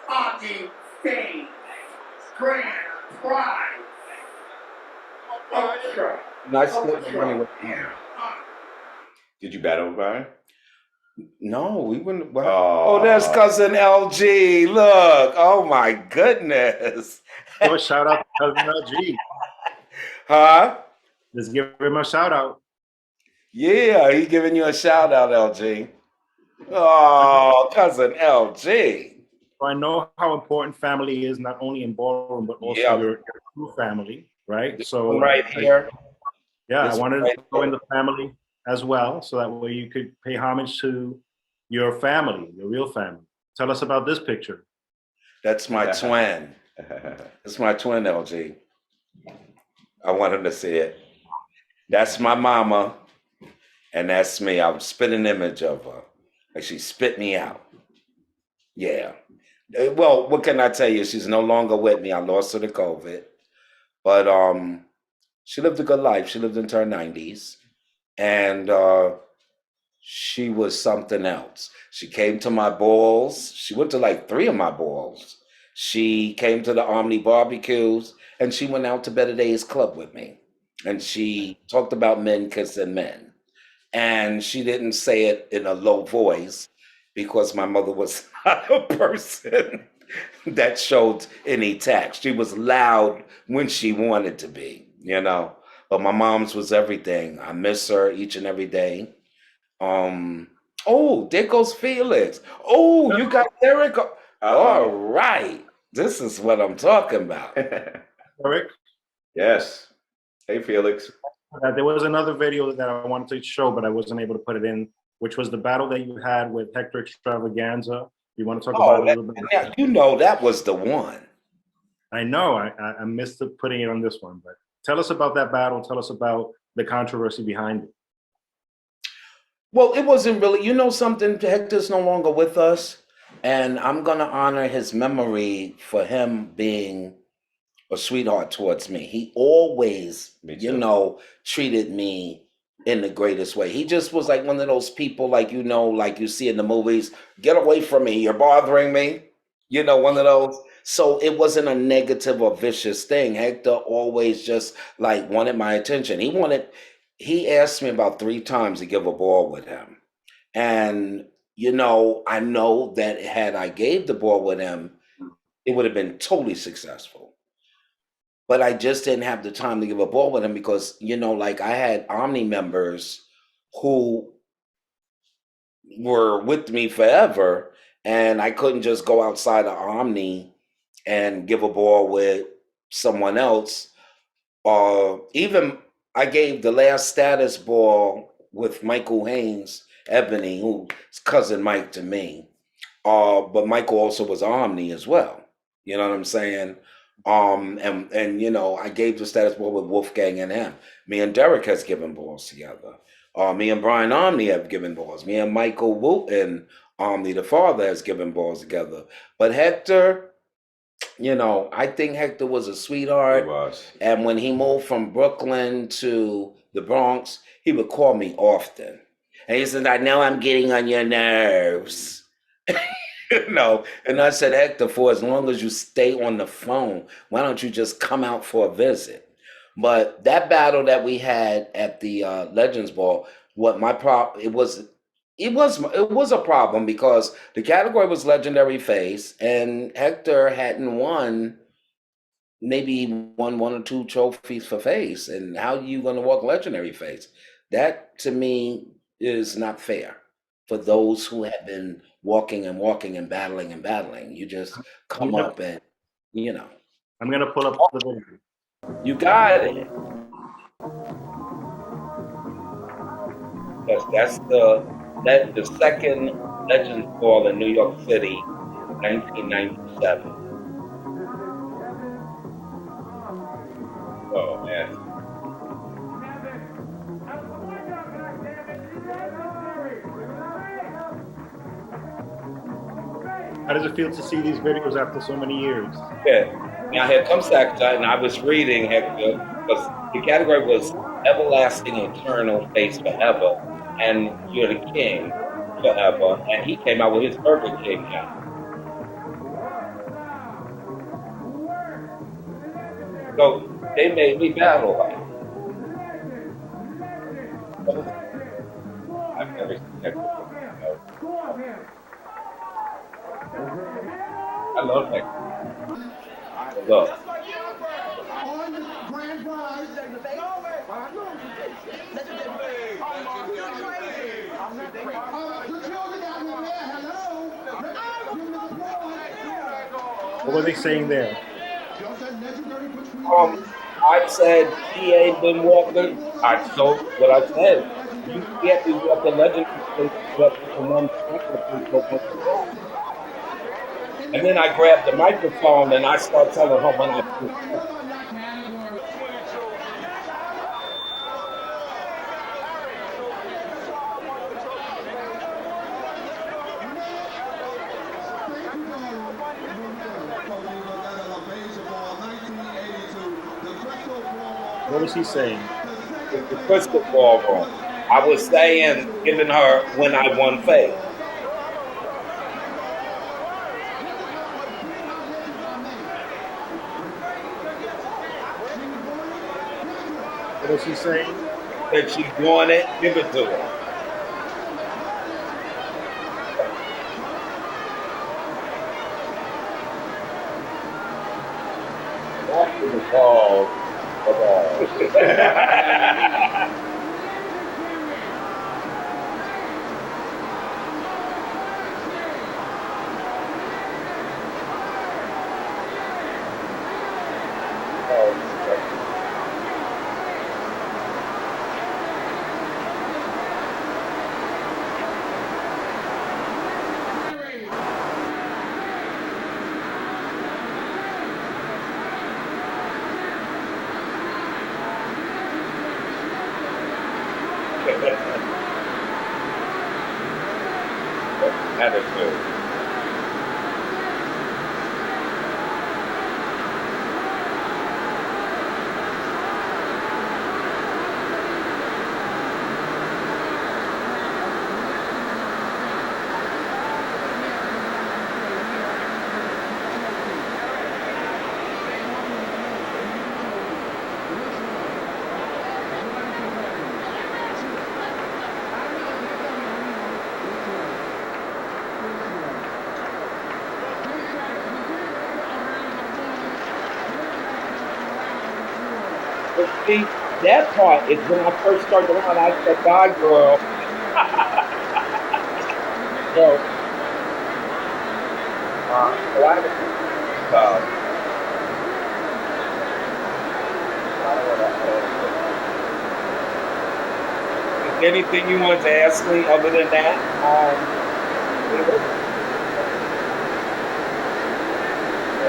Omni Stage. Grand Prize. Ultra. And I split the money with him. Did you battle, Brian? No, we wouldn't. Oh, there's cousin LG. Look. Oh my goodness. Give a shout out to Cousin LG. Huh? Just give him a shout out. Yeah, he giving you a shout out, LG. Oh, cousin LG. So I know how important family is, not only in ballroom, but also Yeah. your true family, right? This So one right here. I This wanted one to go into family as well, so that way you could pay homage to your family, your real family. Tell us about this picture. That's my twin. That's my twin, LG. I want him to see it. That's my mama, and that's me. I spit an image of her. Like she spit me out. Yeah. Well, what can I tell you? She's no longer with me. I lost her to COVID. But she lived a good life. She lived into her 90s. And she was something else. She came to my balls. She went to like 3 of my balls. She came to the Omni barbecues, and she went out to Better Days Club with me. And she talked about men kissing men. And she didn't say it in a low voice because my mother was not a person that showed any tact. She was loud when she wanted to be, you know. But my mom's was everything. I miss her each and every day. Oh, there goes Felix. Oh, you got Derek. All right. This is what I'm talking about. Eric, Yes. Hey, Felix. there was another video that I wanted to show, but I wasn't able to put it in, which was the battle that you had with Hector Extravaganza. You want to talk about it a little bit? Now, you know that was the one. I know I missed putting it on this one, but tell us about that battle. Tell us about the controversy behind it. Well, it wasn't really, you know something, Hector's no longer with us, and I'm going to honor his memory for him being a sweetheart towards me. He always, you know, treated me in the greatest way. He just was like one of those people, like, you know, like you see in the movies, get away from me, you're bothering me, you know, one of those. So it wasn't a negative or vicious thing. Hector always just like wanted my attention. He asked me about 3 times to give a ball with him. And, you know, I know that had I gave the ball with him, it would have been totally successful. But I just didn't have the time to give a ball with him because, you know, like I had Omni members who were with me forever, and I couldn't just go outside of Omni and give a ball with someone else. Even I gave the last status ball with Michael Haynes, Ebony, who's cousin Mike to me. But Michael also was Omni as well. You know what I'm saying? And you know, I gave the status ball with Wolfgang and him. Me and Derek has given balls together. Me and Brian Omni have given balls. Me and Michael Wooten, Omni the father, has given balls together. But Hector, you know, I think Hector was a sweetheart. He was. And when he moved from Brooklyn to the Bronx, he would call me often. And he said, I know I'm getting on your nerves. You know, and I said, Hector, for as long as you stay on the phone, why don't you just come out for a visit? But that battle that we had at the Legends Ball, it was a problem because the category was legendary face, and Hector hadn't won, maybe won 1 or 2 trophies for face. And how are you going to walk legendary face? That to me is not fair for those who have been walking and walking and battling and battling. You just come up and, you know. I'm gonna pull up the video. You got it. Yes, that's the second Legends Ball in New York City, 1997. Oh man. How does it feel to see these videos after so many years? Yeah. Now here comes Hector, and I was reading Hector because the category was everlasting, eternal, face forever, and you're the king forever. And he came out with his Burger King now. So they made me battle like. I've never seen Hector. Okay. Look. What were they saying there? I said she ain't been walking. I told what I said. You can't be walking legend from one to and then I grabbed the microphone and I start telling her when I feel sick. What was he saying? The crystal ballroom. I was saying, giving her when I won faith. What was he saying? That she's doing it, give it to her. That's the call. Attitude. But see, that part is when I first started around, I said, bye, girl. So, is there anything you want to ask me other than that?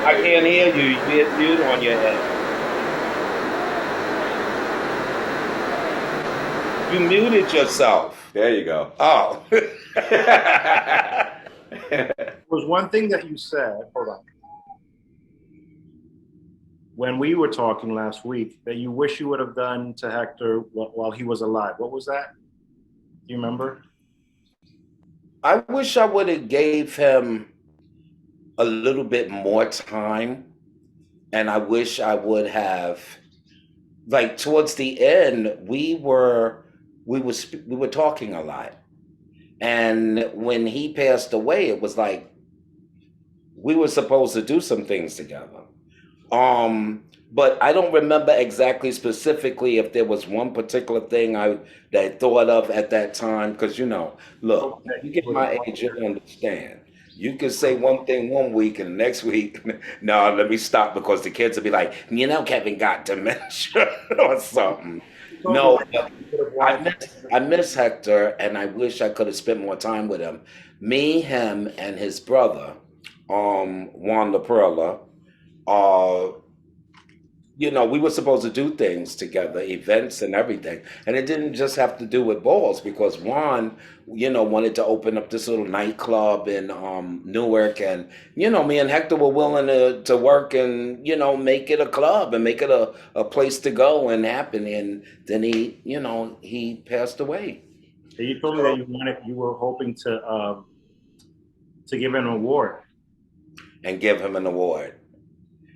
I can't hear you. You get mute on your head. You muted yourself. There you go. Oh. There was one thing that you said, hold on. When we were talking last week, that you wish you would have done to Hector while he was alive. What was that? Do you remember? I wish I would have gave him a little bit more time. And I wish I would have, like towards the end, we were talking a lot. And when he passed away, it was like we were supposed to do some things together. But I don't remember exactly specifically if there was one particular thing that I thought of at that time. Because look, you get my age, you'll understand. You can say one thing one week and the next week, no, let me stop because the kids will be like, Kevin got dementia or something. No, I miss Hector, and I wish I could have spent more time with him. Me, him, and his brother, Juan La Perla, we were supposed to do things together, events and everything. And it didn't just have to do with balls because Juan, wanted to open up this little nightclub in Newark. And, me and Hector were willing to work and, make it a club and make it a place to go and happen. And then he passed away. You told me that you were hoping to give him an award. And give him an award.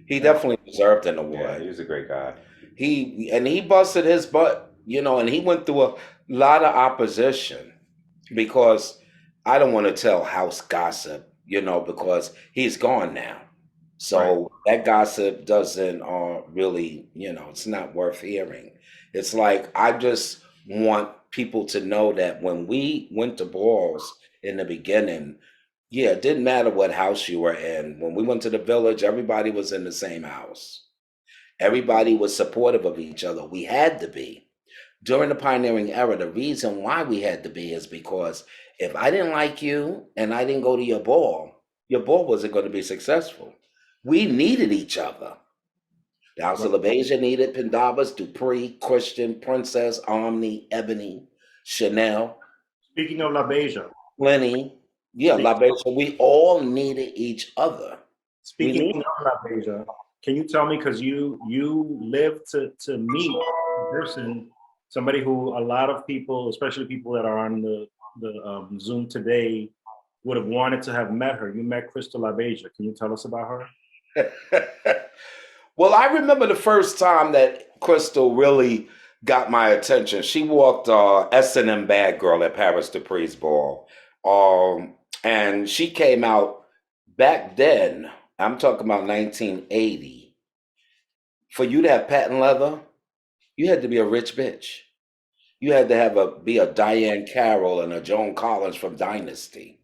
He definitely deserved an award. Yeah, he was a great guy. He busted his butt, and he went through a lot of opposition because I don't want to tell house gossip, because he's gone now. So that gossip doesn't really, it's not worth hearing. It's like, I just want people to know that when we went to balls in the beginning, yeah, it didn't matter what house you were in. When we went to the village, everybody was in the same house. Everybody was supportive of each other. We had to be. During the pioneering era, the reason why we had to be is because if I didn't like you and I didn't go to your ball wasn't going to be successful. We needed each other. The House of LaBeija needed Pendarvis, Dupree, Christian, Princess, Omni, Ebony, Chanel. Speaking of LaBeija. Lenny. Yeah, LaBeija. We all needed each other. Speaking of LaBeija, can you tell me, because you lived to meet a person, somebody who a lot of people, especially people that are on the Zoom today, would have wanted to have met her. You met Crystal LaBeija. Can you tell us about her? Well, I remember the first time that Crystal really got my attention. She walked S&M Bad Girl at Paris Dupree's ball. And she came out back then, I'm talking about 1980. For you to have patent leather, you had to be a rich bitch. You had to be a Diane Carroll and a Joan Collins from Dynasty.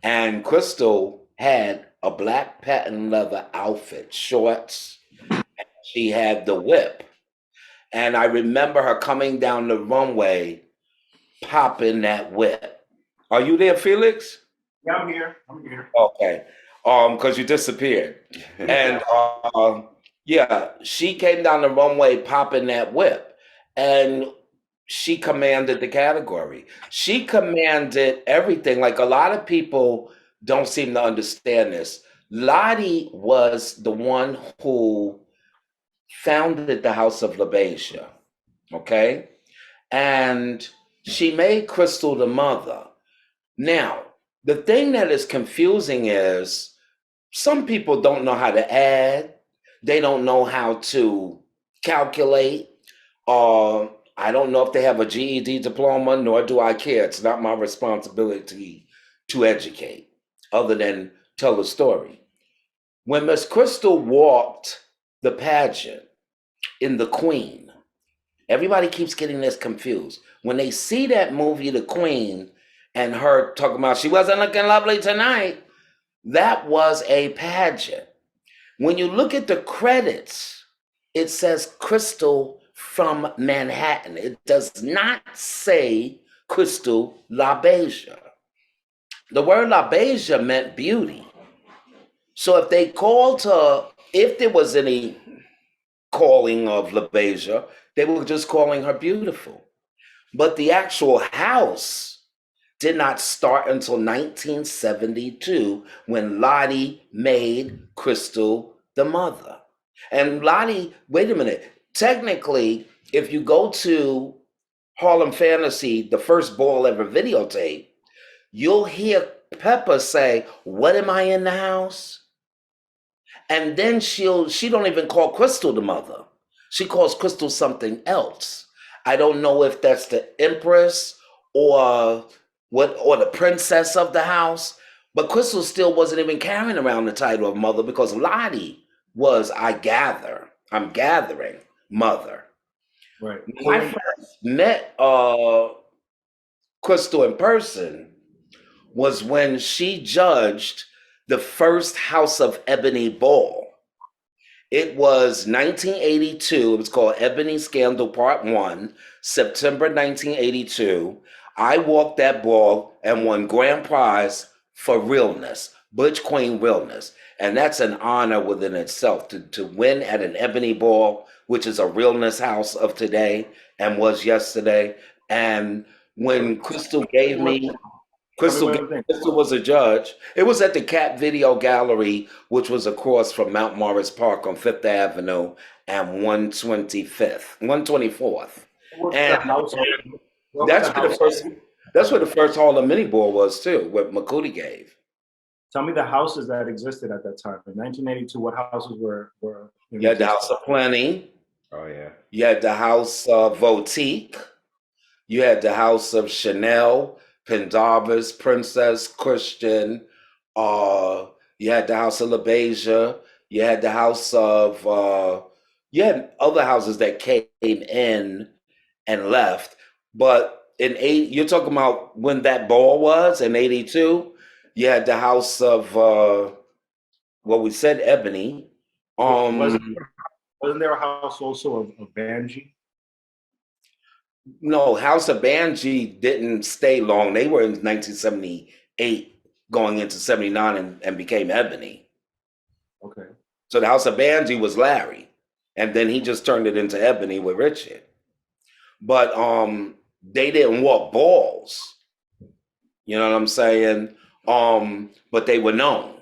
And Crystal had a black patent leather outfit, shorts. She had the whip. And I remember her coming down the runway, popping that whip. Are you there, Felix? Yeah, I'm here. Okay. Because you disappeared. And yeah, she came down the runway popping that whip. And she commanded the category. She commanded everything. Like, a lot of people don't seem to understand this. Lottie was the one who founded the House of LaBeija, okay? And she made Crystal the mother. Now, the thing that is confusing is some people don't know how to add. They don't know how to calculate. I don't know if they have a GED diploma, nor do I care. It's not my responsibility to educate, other than tell the story. When Miss Crystal walked the pageant in The Queen, everybody keeps getting this confused. When they see that movie, The Queen, and her talking about she wasn't looking lovely tonight, that was a pageant. When you look at the credits, it says Crystal from Manhattan. It does not say Crystal LaBeija. The word LaBeija meant beauty. So if they called her, if there was any calling of LaBeija, they were just calling her beautiful. But the actual house did not start until 1972, when Lottie made Crystal the mother. And Lottie, wait a minute, technically, if you go to Harlem Fantasy, the first ball ever videotape, you'll hear Pepper say, "What am I in the house?" And then she don't even call Crystal the mother. She calls Crystal something else. I don't know if that's the Empress or the princess of the house, but Crystal still wasn't even carrying around the title of mother, because Lottie was, I'm gathering, mother. Right. When I first met Crystal in person was when she judged the first House of Ebony ball. It was 1982. It was called Ebony Scandal Part 1, September 1982. I walked that ball and won grand prize for realness, Butch Queen realness. And that's an honor within itself to win at an Ebony ball, which is a realness house of today and was yesterday. And when Crystal gave me, Crystal was a judge. It was at the Cat Video Gallery, which was across from Mount Morris Park on 5th Avenue and 124th. And that's where the first Hall of Mini Ball was too, what McCootie gave. Tell me the houses that existed at that time. In 1982, what houses were You had the House of Plenty. Oh, yeah. You had the House of Boutique. You had the House of Chanel, Pendarvis, Princess, Christian, You had the house of LaBeija. You had the house of, you had other houses that came in and left. But in you're talking about when that ball was in 82, you had the house of, well, we said Ebony. Wasn't there a house also of Banji? No, House of Banji didn't stay long. They were in 1978 going into 79 and became Ebony. Okay. So the House of Banji was Larry. And then he just turned it into Ebony with Richard. But they didn't walk balls. You know what I'm saying? But they were known.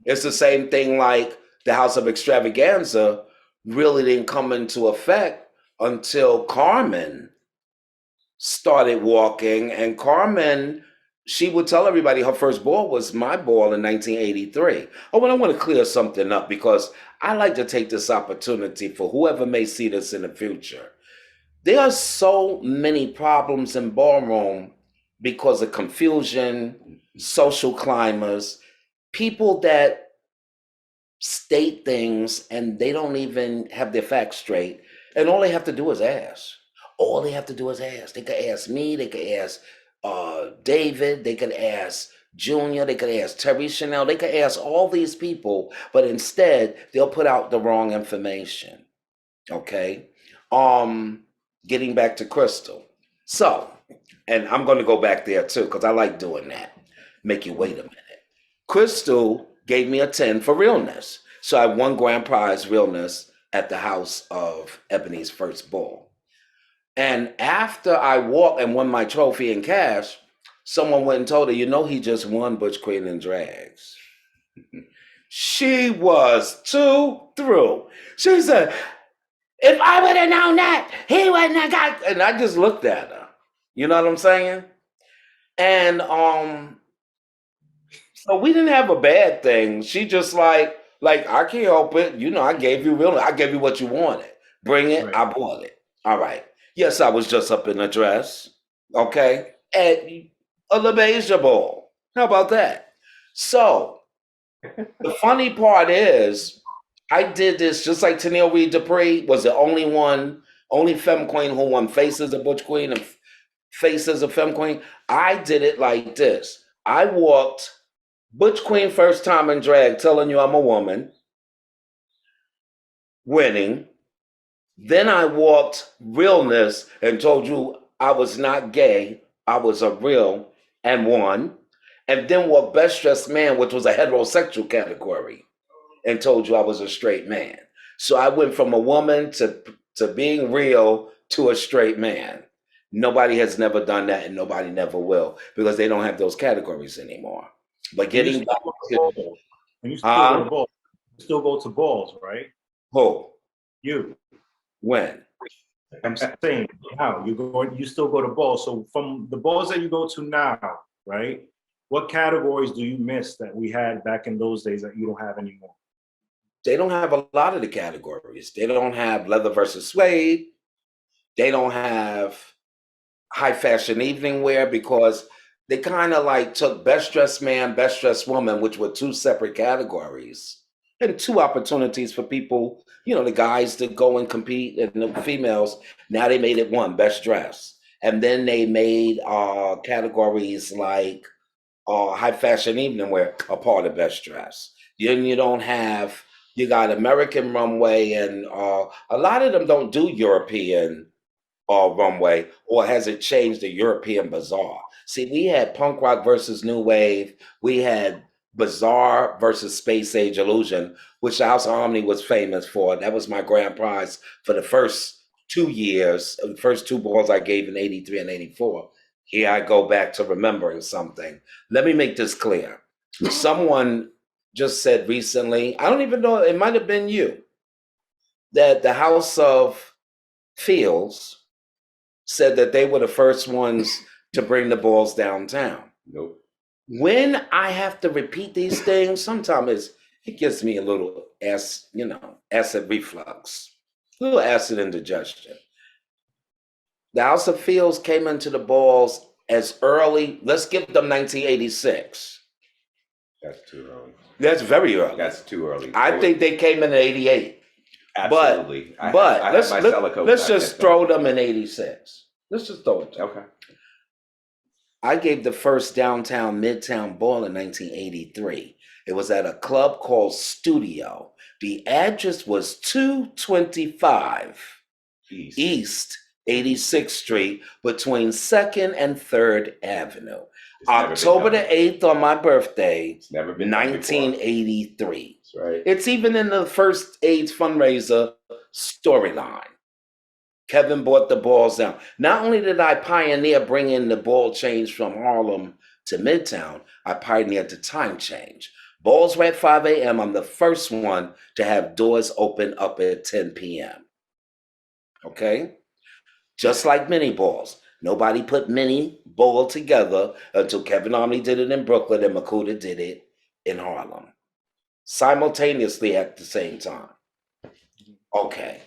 It's the same thing like the House of Extravaganza really didn't come into effect until Carmen started walking. And Carmen, she would tell everybody her first ball was my ball in 1983. Oh, but I want to clear something up because I like to take this opportunity for whoever may see this in the future. There are so many problems in ballroom because of confusion, social climbers, people that state things and they don't even have their facts straight. And all they have to do is ask. All they have to do is ask. They could ask me, they could ask David, they could ask Junior, they could ask Terry Chanel, they could ask all these people, but instead they'll put out the wrong information. Okay? Getting back to Crystal. So, and I'm going to go back there too, because I like doing that. Make you wait a minute. Crystal gave me a 10 for realness. So I won grand prize realness at the house of Ebony's first ball. And after I walked and won my trophy in cash, someone went and told her, you know, he just won Butch Queen and Drags. She was too through. She said, if I would have known that, he wouldn't have got. And I just looked at her. You know what I'm saying? And so we didn't have a bad thing. She just like I can't help it. You know, I gave you real. I gave you what you wanted. Bring it. Right. I bought it. All right. Yes, I was just up in a dress. Okay. At a LaBeija ball. How about that? So the funny part is, I did this just like Tennille Reed Dupree was the only femme queen who won Faces of Butch Queen and Faces of Femme Queen. I did it like this. I walked Butch Queen first time in drag, telling you I'm a woman, winning. Then I walked realness and told you I was not gay, I was a real, and won. And then walked best dressed man, which was a heterosexual category, and told you I was a straight man. So I went from a woman to being real to a straight man. Nobody has never done that, and nobody never will, because they don't have those categories anymore. But getting back to And you still go to balls. You still go to balls, right? who? You. When? I'm saying now you still go to balls. So from the balls that you go to now, right? What categories do you miss that we had back in those days that you don't have anymore? They don't have a lot of the categories. They don't have leather versus suede. They don't have high fashion evening wear because they kind of like took best dressed man, best dressed woman, which were two separate categories, and two opportunities for people, you know, the guys to go and compete and the females. Now they made it one, best dress. And then they made categories like high fashion evening wear a part of best dress. Then you don't have, you got American runway, and a lot of them don't do European runway, or has it changed the European bazaar? See, we had punk rock versus new wave. We had bazaar versus space age illusion, which the House of Omni was famous for. That was my grand prize for the first 2 years, the first two balls I gave in 83 and 84. Here I go back to remembering something. Let me make this clear. Someone just said recently, I don't even know, it might have been you, that the House of Fields said that they were the first ones to bring the balls downtown. Nope. When I have to repeat these things, sometimes it gives me a little acid reflux, a little acid indigestion. The House of Fields came into the balls as early, let's give them 1986. That's too early. That's very early. That's too early. I think they came in '88. Absolutely. But I let's had my cellar coat let's back just then. throw them in '86. Let's just throw it. Okay. I gave the first downtown Midtown ball in 1983. It was at a club called Studio. The address was 225 East 86th Street between 2nd and 3rd Avenue. It's never been October done. the 8th on my birthday, It's never been done before. 1983. That's right. It's even in the first AIDS fundraiser storyline. Kevin bought the balls down. Not only did I pioneer bringing the ball change from Harlem to Midtown, I pioneered the time change. Balls were at 5 a.m. I'm the first one to have doors open up at 10 p.m. Okay? Just like mini balls. Nobody put mini ball together until Kevin Omni did it in Brooklyn and Makuta did it in Harlem. Simultaneously at the same time. Okay.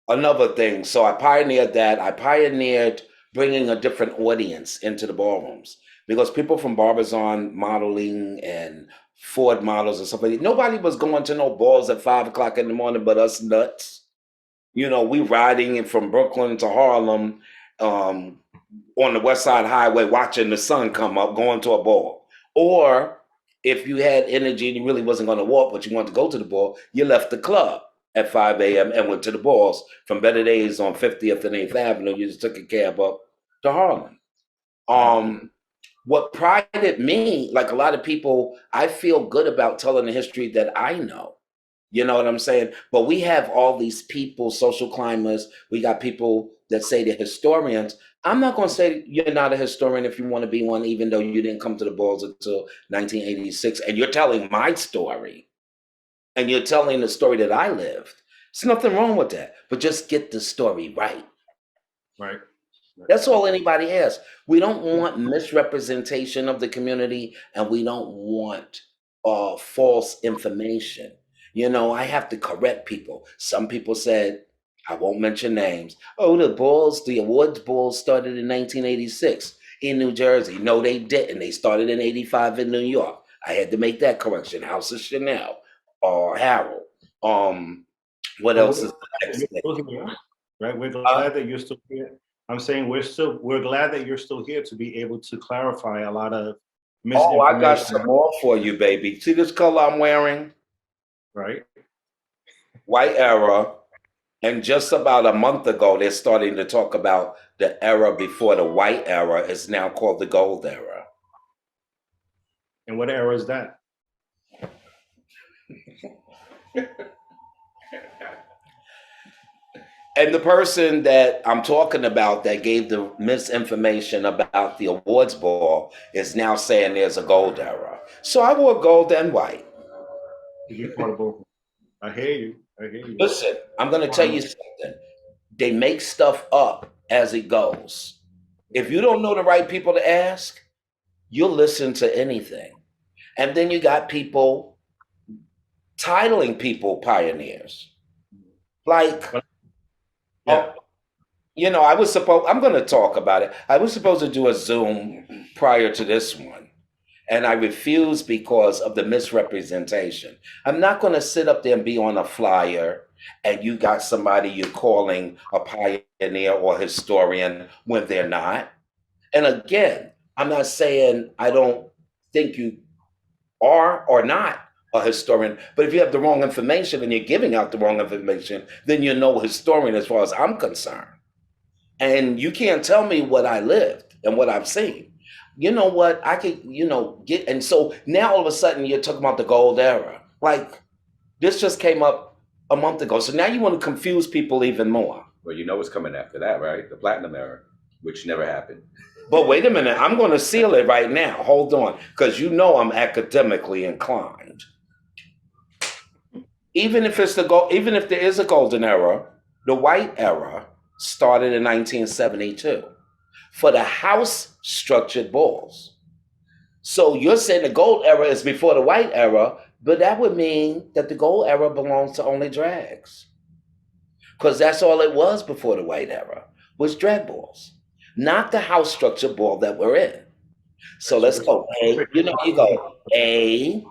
Another thing, so I pioneered that. I pioneered bringing a different audience into the ballrooms because people from Barbizon modeling and Ford models and stuff like that, nobody was going to no balls at 5 o'clock in the morning but us nuts. You know, we riding from Brooklyn to Harlem on the West Side Highway, watching the sun come up, going to a ball. Or if you had energy and you really wasn't going to walk, but you wanted to go to the ball, you left the club at 5 a.m. and went to the balls from Better Days on 50th and 8th Avenue. You just took a cab up to Harlem. What prided me, like a lot of people, I feel good about telling the history that I know. You know what I'm saying? But we have all these people, social climbers. We got people that say they're historians. I'm not going to say you're not a historian if you want to be one, even though you didn't come to the balls until 1986. And you're telling my story. And you're telling the story that I lived. There's nothing wrong with that. But just get the story right. Right. That's all anybody asks. We don't want misrepresentation of the community, and we don't want false information. You know, I have to correct people. Some people said, I won't mention names. Oh, the awards balls started in 1986 in New Jersey. No, they didn't. They started in 85 in New York. I had to make that correction. House of Chanel or Harold. What else is the next thing? Right? We're glad that you're still here. I'm saying we're glad that you're still here to be able to clarify a lot of misinformation. Oh, I got some more for you, baby. See this color I'm wearing? Right. White era. And just about a month ago, they're starting to talk about the era before the white era is now called the gold era. And what era is that? And the person that I'm talking about that gave the misinformation about the awards ball is now saying there's a gold era. So I wore gold and white. I hear you. Listen, I'm going to tell you something. They make stuff up as it goes. If you don't know the right people to ask, you'll listen to anything. And then you got people titling people pioneers. Like, yeah. You know, I'm going to talk about it. I was supposed to do a Zoom prior to this one, and I refused because of the misrepresentation. I'm not going to sit up there and be on a flyer and you got somebody you're calling a pioneer or historian when they're not. And again, I'm not saying I don't think you are or not a historian, but if you have the wrong information and you're giving out the wrong information, then you're no historian as far as I'm concerned. And you can't tell me what I lived and what I've seen. You know what? I could, get, and so now all of a sudden you're talking about the gold era. Like, this just came up a month ago. So now you want to confuse people even more. Well, you know what's coming after that, right? The platinum era, which never happened. But wait a minute, I'm going to seal it right now. Hold on, because I'm academically inclined. Even if there is a golden era, the white era started in 1972 for the house structured balls. So you're saying the gold era is before the white era, but that would mean that the gold era belongs to only drags. Because that's all it was before the white era, was drag balls, not the house structure ball that we're in. So let's go. A, you know, you go A,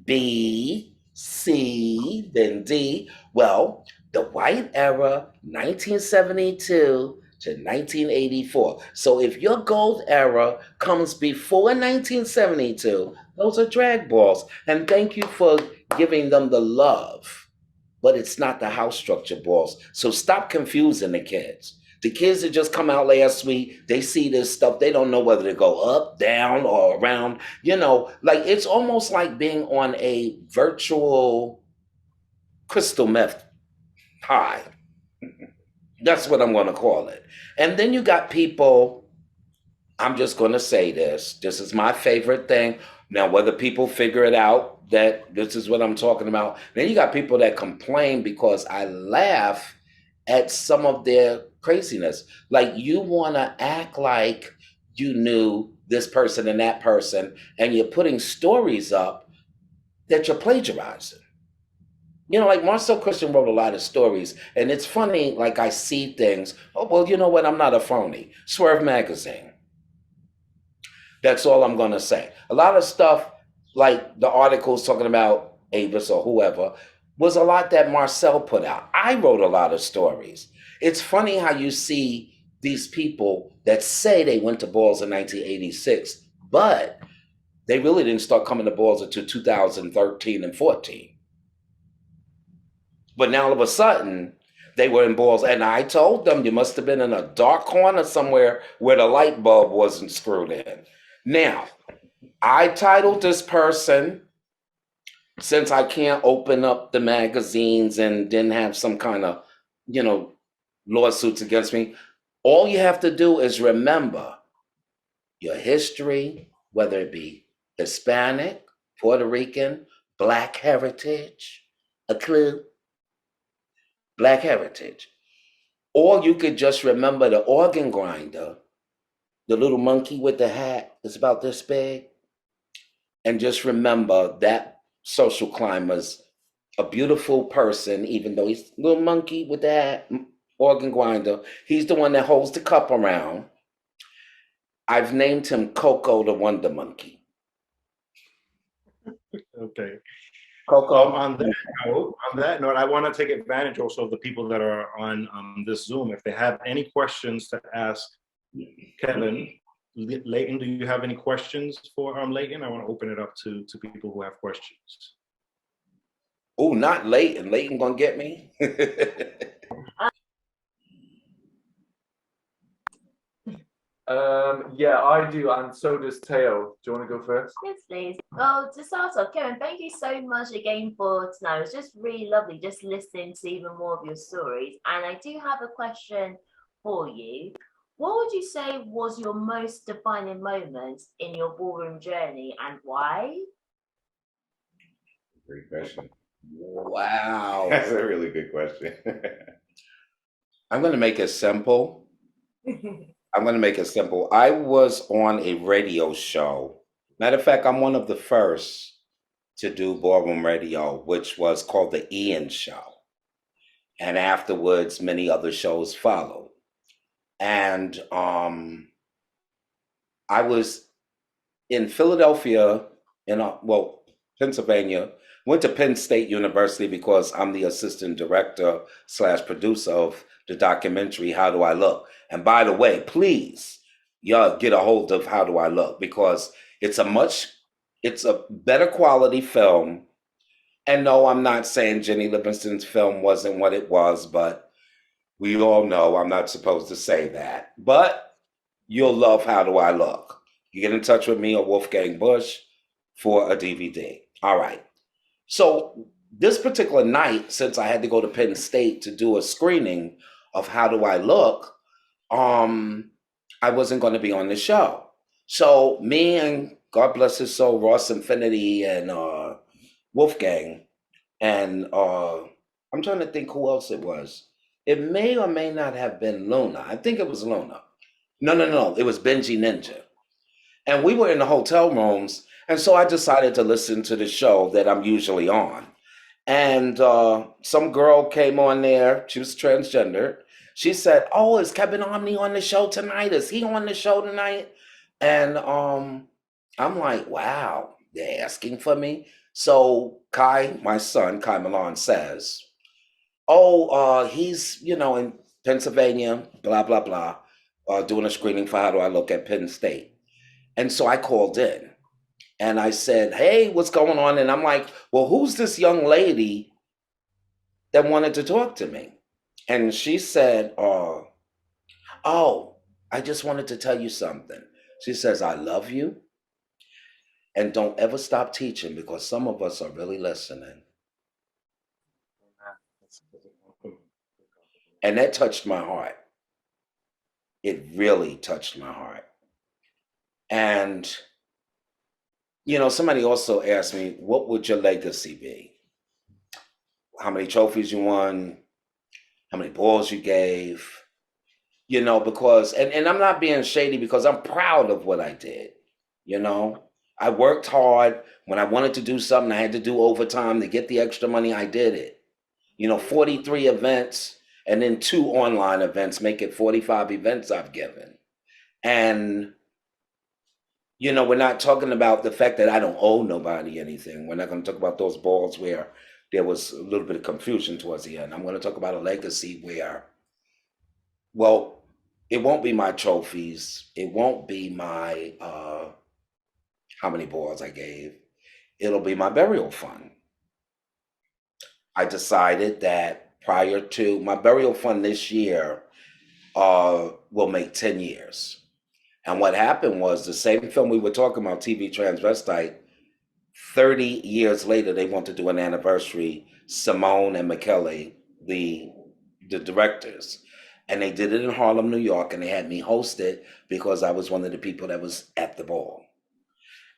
B, C, then D. Well, the white era, 1972 to 1984. So if your gold era comes before 1972, those are drag balls. And thank you for giving them the love. But it's not the house structure balls. So stop confusing the kids. The kids that just come out last week, they see this stuff, they don't know whether to go up, down, or around. You know, like it's almost like being on a virtual crystal meth high. That's what I'm going to call it. And then you got people, I'm just going to say this. This is my favorite thing. Now, whether people figure it out that this is what I'm talking about, then you got people that complain because I laugh at some of their craziness. Like you want to act like you knew this person and that person, and you're putting stories up that you're plagiarizing. You know, like Marcel Christian wrote a lot of stories, and it's funny, like I see things. Oh, well, you know what? I'm not a phony. Swerve Magazine. That's all I'm going to say. A lot of stuff, like the articles talking about Avis or whoever, was a lot that Marcel put out. I wrote a lot of stories. It's funny how you see these people that say they went to balls in 1986, but they really didn't start coming to balls until 2013 and 14. But now all of a sudden, they were in balls, and I told them you must have been in a dark corner somewhere where the light bulb wasn't screwed in. Now, I titled this person, since I can't open up the magazines and didn't have some kind of, you know, lawsuits against me. All you have to do is remember your history, whether it be Hispanic, Puerto Rican, Black heritage, a clue, Black heritage. Or you could just remember the organ grinder, the little monkey with the hat that's about this big, and just remember that social climber's a beautiful person, even though he's a little monkey with the hat, organ grinder. He's the one that holds the cup around. I've named him Coco the Wonder Monkey. Okay. Coco. On that note, I want to take advantage also of the people that are on this Zoom. If they have any questions to ask Kevin, Leighton, do you have any questions for Leighton? I want to open it up to people who have questions. Oh, not Leighton. Leighton gonna get me? Yeah, I do, and so does Teo. Do you want to go first? Yes, please. Well, to start off, Kevin, thank you so much again for tonight. It was just really lovely just listening to even more of your stories. And I do have a question for you. What would you say was your most defining moment in your ballroom journey, and why? Great question. Wow. That's a really good question. I'm going to make it simple. I was on a radio show. Matter of fact, I'm one of the first to do ballroom radio, which was called the Ian Show. And afterwards, many other shows followed. And I was in Philadelphia, Pennsylvania. Went to Penn State University because I'm the assistant director / producer of the documentary, How Do I Look? And by the way, please, y'all get a hold of How Do I Look? Because it's a better quality film. And no, I'm not saying Jenny Livingston's film wasn't what it was, but we all know I'm not supposed to say that. But you'll love How Do I Look? You get in touch with me or Wolfgang Bush for a DVD. All right. So this particular night, since I had to go to Penn State to do a screening of How Do I Look, I wasn't going to be on the show. So me and, God bless his soul, Ross Infinity and Wolfgang, and I'm trying to think who else it was. It may or may not have been Luna. I think it was Luna. No. It was Benji Ninja. And we were in the hotel rooms, and so I decided to listen to the show that I'm usually on. And some girl came on there. She was transgender. She said, "Oh, is Kevin Omni on the show tonight? Is he on the show tonight?" And I'm like, wow, they're asking for me. So Kai, my son, Kai Milan says, oh, he's, in Pennsylvania, blah, blah, blah, doing a screening for How Do I Look at Penn State. And so I called in and I said, hey, what's going on? And I'm like, well, who's this young lady that wanted to talk to me? And she said, oh, I just wanted to tell you something. She says, I love you. And don't ever stop teaching because some of us are really listening. And that touched my heart. It really touched my heart. And, somebody also asked me, what would your legacy be? How many trophies you won? How many balls you gave? Because, and I'm not being shady because I'm proud of what I did. I worked hard. When I wanted to do something, I had to do overtime to get the extra money. I did it. 43 events and then 2 online events make it 45 events I've given. And, we're not talking about the fact that I don't owe nobody anything. We're not going to talk about those balls where there was a little bit of confusion towards the end. I'm going to talk about a legacy where, well, it won't be my trophies. It won't be my how many balls I gave. It'll be my burial fund. I decided that prior to my burial fund this year will make 10 years. And what happened was the same film we were talking about, TV Transvestite, 30 years later, they want to do an anniversary, Simone and McKelly, the directors. And they did it in Harlem, New York, and they had me host it because I was one of the people that was at the ball.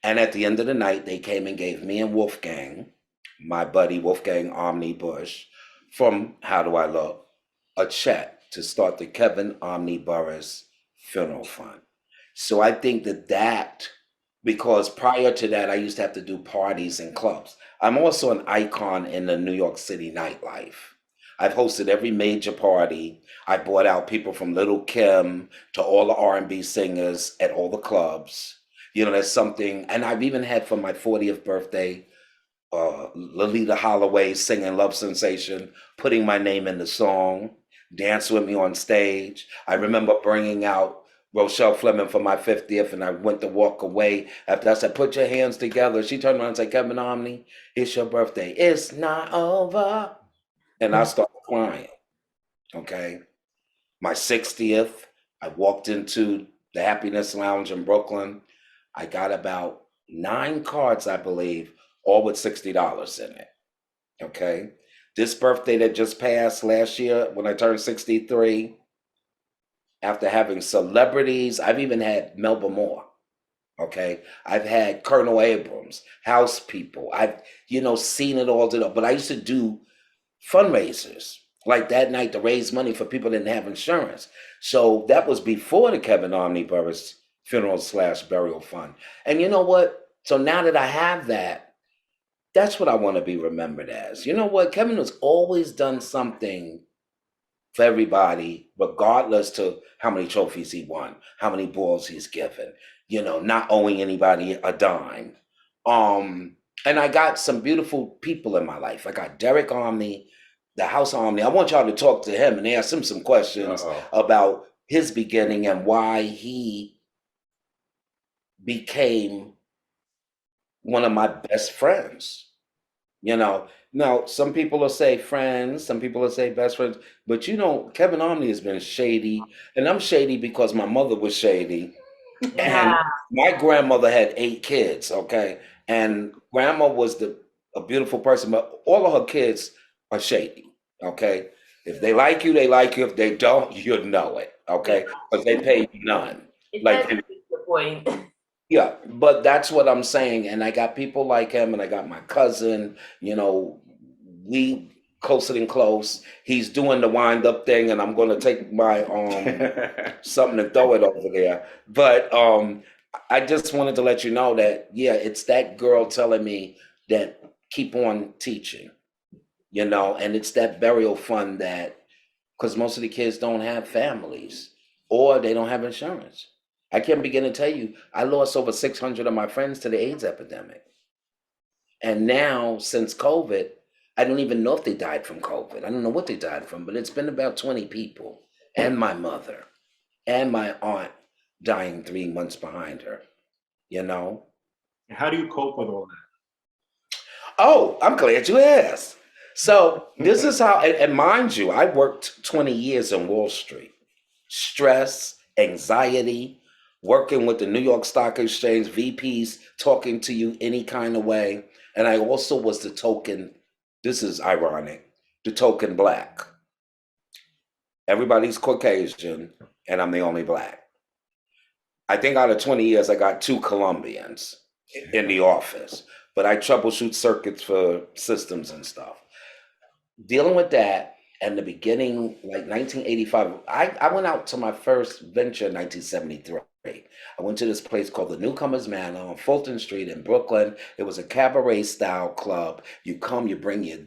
And at the end of the night, they came and gave me and Wolfgang, my buddy Wolfgang Omni Bush, from How Do I Look, a check to start the Kevin Omni Burris Funeral Fund. So I think that because prior to that, I used to have to do parties and clubs. I'm also an icon in the New York City nightlife. I've hosted every major party. I brought out people from Little Kim to all the R&B singers at all the clubs. That's something. And I've even had for my 40th birthday, Lolita Holloway singing Love Sensation, putting my name in the song, dance with me on stage. I remember bringing out Rochelle Fleming for my 50th, and I went to walk away. After I said, put your hands together, she turned around and said, Kevin Omni, it's your birthday. It's not over. And I started crying, okay? My 60th, I walked into the Happiness Lounge in Brooklyn. I got about 9 cards, I believe, all with $60 in it, okay? This birthday that just passed last year, when I turned 63, after having celebrities, I've even had Melba Moore, okay? I've had Colonel Abrams, house people. I've, seen it all, but I used to do fundraisers like that night to raise money for people that didn't have insurance. So that was before the Kevin Omni Burris Funeral / Burial Fund. And you know what? So now that I have that, that's what I want to be remembered as. You know what? Kevin has always done something for everybody, regardless to how many trophies he won, how many balls he's given, not owing anybody a dime. And I got some beautiful people in my life. I got Derek Omni, the House Omni. I want y'all to talk to him and ask him some questions about his beginning and why he became one of my best friends. Now some people will say friends, some people will say best friends, but Kevin Omni has been shady, and I'm shady because my mother was shady. And my grandmother had 8 kids, okay? And grandma was a beautiful person, but all of her kids are shady, okay? If they like you, they like you. If they don't, you'd know it, okay? Because they pay you none. It's the point. Yeah, but that's what I'm saying. And I got people like him, and I got my cousin, we closer than close. He's doing the wind up thing, and I'm gonna take my something to throw it over there. But I just wanted to let you know that it's that girl telling me that keep on teaching, and it's that burial fund that because most of the kids don't have families or they don't have insurance. I can't begin to tell you, I lost over 600 of my friends to the AIDS epidemic. And now, since COVID, I don't even know if they died from COVID. I don't know what they died from, but it's been about 20 people, and my mother, and my aunt dying 3 months behind her, you know? How do you cope with all that? Oh, I'm glad you asked. So this is how, and mind you, I worked 20 years on Wall Street. Stress, anxiety, working with the New York Stock Exchange, VPs talking to you any kind of way. And I also was the token, this is ironic, the token Black. Everybody's Caucasian, and I'm the only Black. I think out of 20 years, I got 2 Colombians in the office, but I troubleshoot circuits for systems and stuff. Dealing with that, and the beginning, like 1985, I went out to my first venture in 1973. I went to this place called the Newcomers Manor on Fulton Street in Brooklyn. It was a cabaret style club. You come, you bring your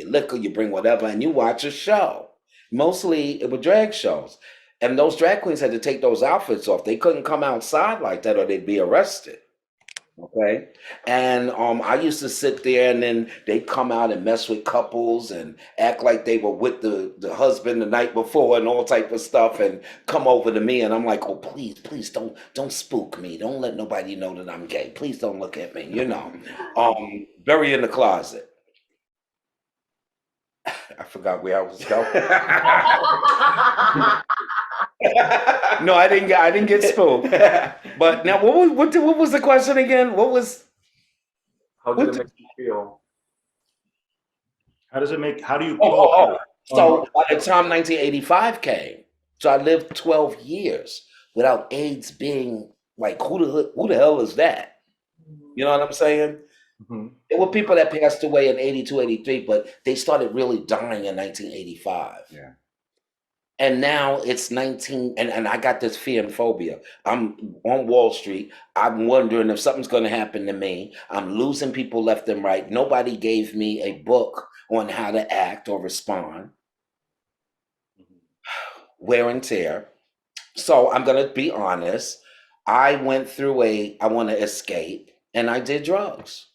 liquor, you bring whatever, and you watch a show. Mostly it were drag shows. And those drag queens had to take those outfits off. They couldn't come outside like that or they'd be arrested. Okay. And I used to sit there, and then they'd come out and mess with couples and act like they were with the husband the night before and all type of stuff, and come over to me, and I'm like, oh, please don't spook me. Don't let nobody know that I'm gay. Please don't look at me, you know. Bury in the closet. I forgot where I was going. No, I didn't get spooked. But now, what was the question again? What was? How did it make you feel? How do you Oh. So by the time 1985 came, so I lived 12 years without AIDS being like, who the hell is that? You know what I'm saying? Mm-hmm. There were people that passed away in 82, 83, but they started really dying in 1985. Yeah. And now it's 19, and I got this fear and phobia. I'm on Wall Street. I'm wondering if something's going to happen to me. I'm losing people left and right. Nobody gave me a book on how to act or respond. Wear and tear. So I'm going to be honest. I went through I want to escape, and I did drugs.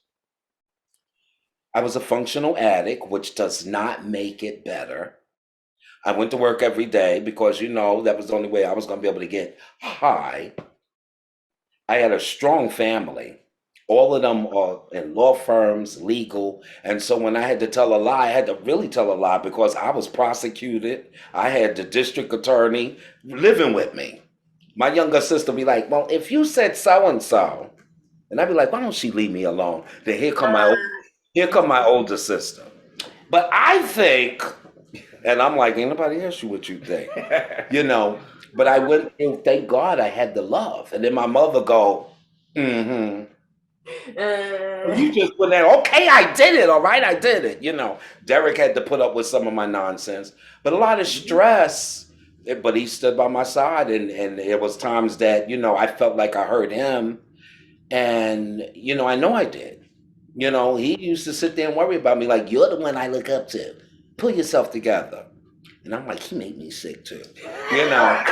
I was a functional addict, which does not make it better. I went to work every day because, you know, that was the only way I was going to be able to get high. I had a strong family. All of them are in law firms, legal. And so when I had to tell a lie, I had to really tell a lie because I was prosecuted. I had the district attorney living with me. My younger sister be like, well, if you said so-and-so, and I'd be like, why don't she leave me alone? Then here come my older sister. But I think... And I'm like, ain't nobody asked you what you think, you know. But I went through, thank God I had the love. And then my mother go, you just went there, okay, I did it, all right, I did it. You know, Derek had to put up with some of my nonsense. But a lot of stress, but he stood by my side. And it was times that, you know, I felt like I hurt him. And, you know I did. You know, he used to sit there and worry about me like, you're the one I look up to. Pull yourself together. And I'm like, he made me sick too. You know.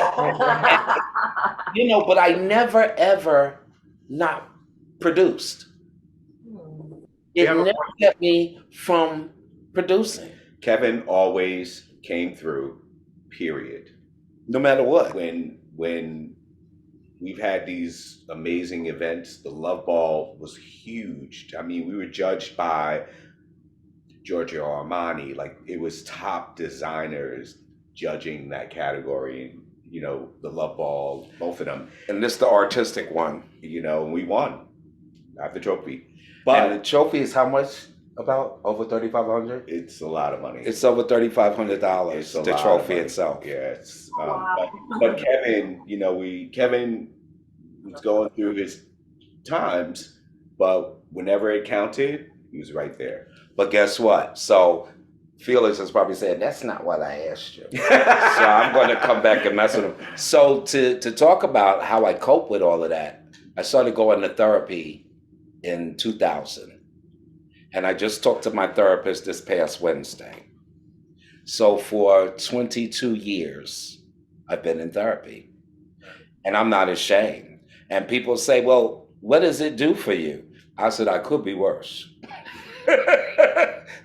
You know, but I never ever not produced. It never kept me from producing. Kevin always came through, period. No matter what. When we've had these amazing events, the Love Ball was huge. I mean, we were judged by Giorgio Armani, like it was top designers judging that category, and you know, the Love Ball, both of them. And this the artistic one. You know, we won. I have the trophy. But the trophy is how much? About over $3,500? It's a lot of money. It's over $3,500. The trophy itself. Yeah, it's but Kevin, you know, Kevin was going through his times, but whenever it counted, he was right there. But guess what? So Felix is probably saying, that's not what I asked you. So I'm going to come back and mess with him. So to talk about how I cope with all of that, I started going to therapy in 2000. And I just talked to my therapist this past Wednesday. So for 22 years, I've been in therapy. and I'm not ashamed. And people say, well, what does it do for you? I said, I could be worse.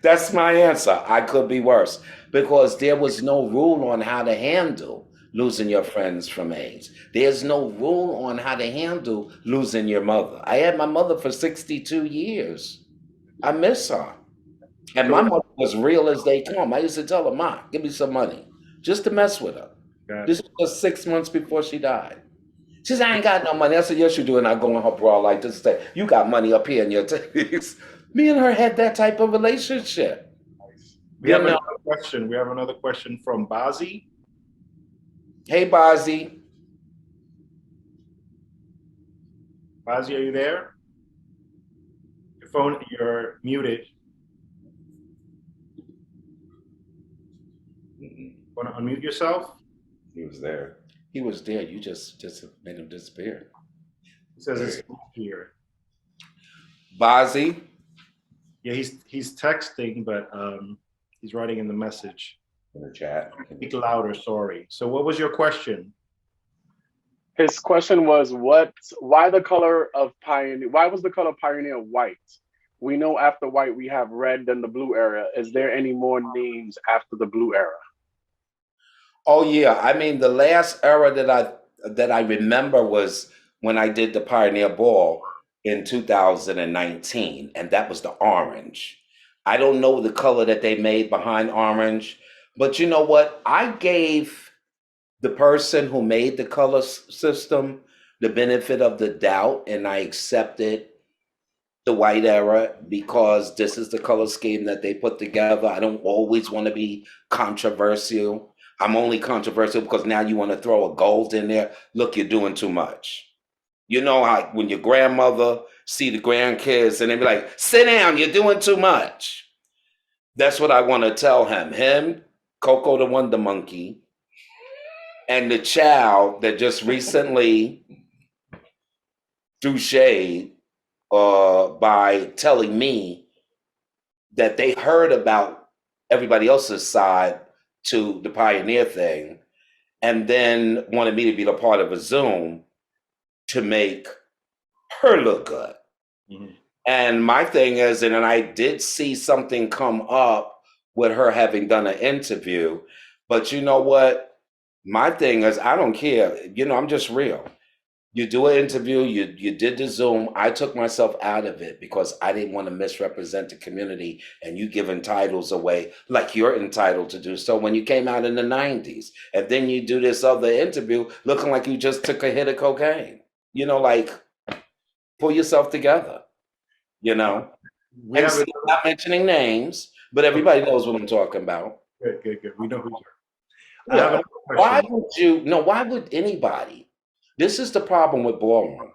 That's my answer. I could be worse because there was no rule on how to handle losing your friends from AIDS. There's no rule on how to handle losing your mother. I had my mother for 62 years. I miss her. And my mother was real as they come. I used to tell her, Ma, give me some money just to mess with her. This was 6 months before she died. She said, I ain't got no money. I said, yes, you do. And I go in her bra like this and say, you got money up here in your titties. Me and her had that type of relationship. We have another question. We have another question from Bazi. Hey, Bazi. Bazi, are you there? Your phone, you're muted. Want to unmute yourself? He was there. He was there. You just made him disappear. He says it's here. Bazi. Yeah, he's texting, but he's writing in the message. In the chat. Speak louder, sorry. So what was your question? His question was, why was the color of Pioneer white? We know after white we have red, then the blue era. Is there any more names after the blue era? Oh yeah, I mean the last era that I remember was when I did the Pioneer Ball in 2019, and that was the orange. I don't know the color that they made behind orange, but you know what? I gave the person who made the color system the benefit of the doubt, and I accepted the white era because this is the color scheme that they put together. I don't always want to be controversial. I'm only controversial because now you want to throw a gold in there. Look, you're doing too much. You know how when your grandmother see the grandkids and they be like, sit down, you're doing too much. That's what I want to tell him, Coco the Wonder Monkey, and the child that just recently threw shade by telling me that they heard about everybody else's side to the Pioneer thing, and then wanted me to be the part of a Zoom to make her look good. Mm-hmm. And my thing is, and I did see something come up with her having done an interview, but you know what? My thing is, I don't care. You know, I'm just real. You do an interview, you did the Zoom. I took myself out of it because I didn't want to misrepresent the community and you giving titles away like you're entitled to do so when you came out in the 90s. And then you do this other interview looking like you just took a hit of cocaine. You know, like, pull yourself together, you know? And so, not mentioning names, but everybody knows what I'm talking about. Good. We know who you are. Yeah. Why would anybody? This is the problem with ballroom.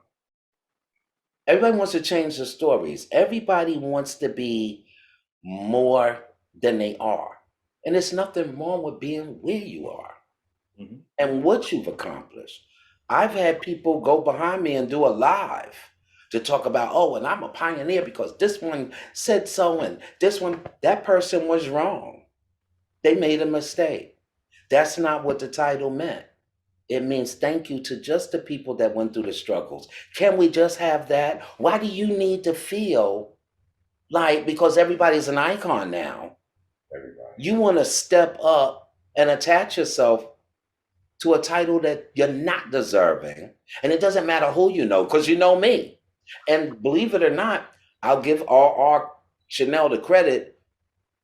Everybody wants to change the stories. Everybody wants to be more than they are. And there's nothing wrong with being where you are and what you've accomplished. I've had people go behind me and do a live to talk about, oh, and I'm a pioneer because this one said so, and this one, that person was wrong. They made a mistake. That's not what the title meant. It means thank you to just the people that went through the struggles. Can we just have that? Why do you need to feel like, because everybody's an icon now, you want to step up and attach yourself to a title that you're not deserving? And it doesn't matter who you know, because you know me. And believe it or not, I'll give R.R. Chanel the credit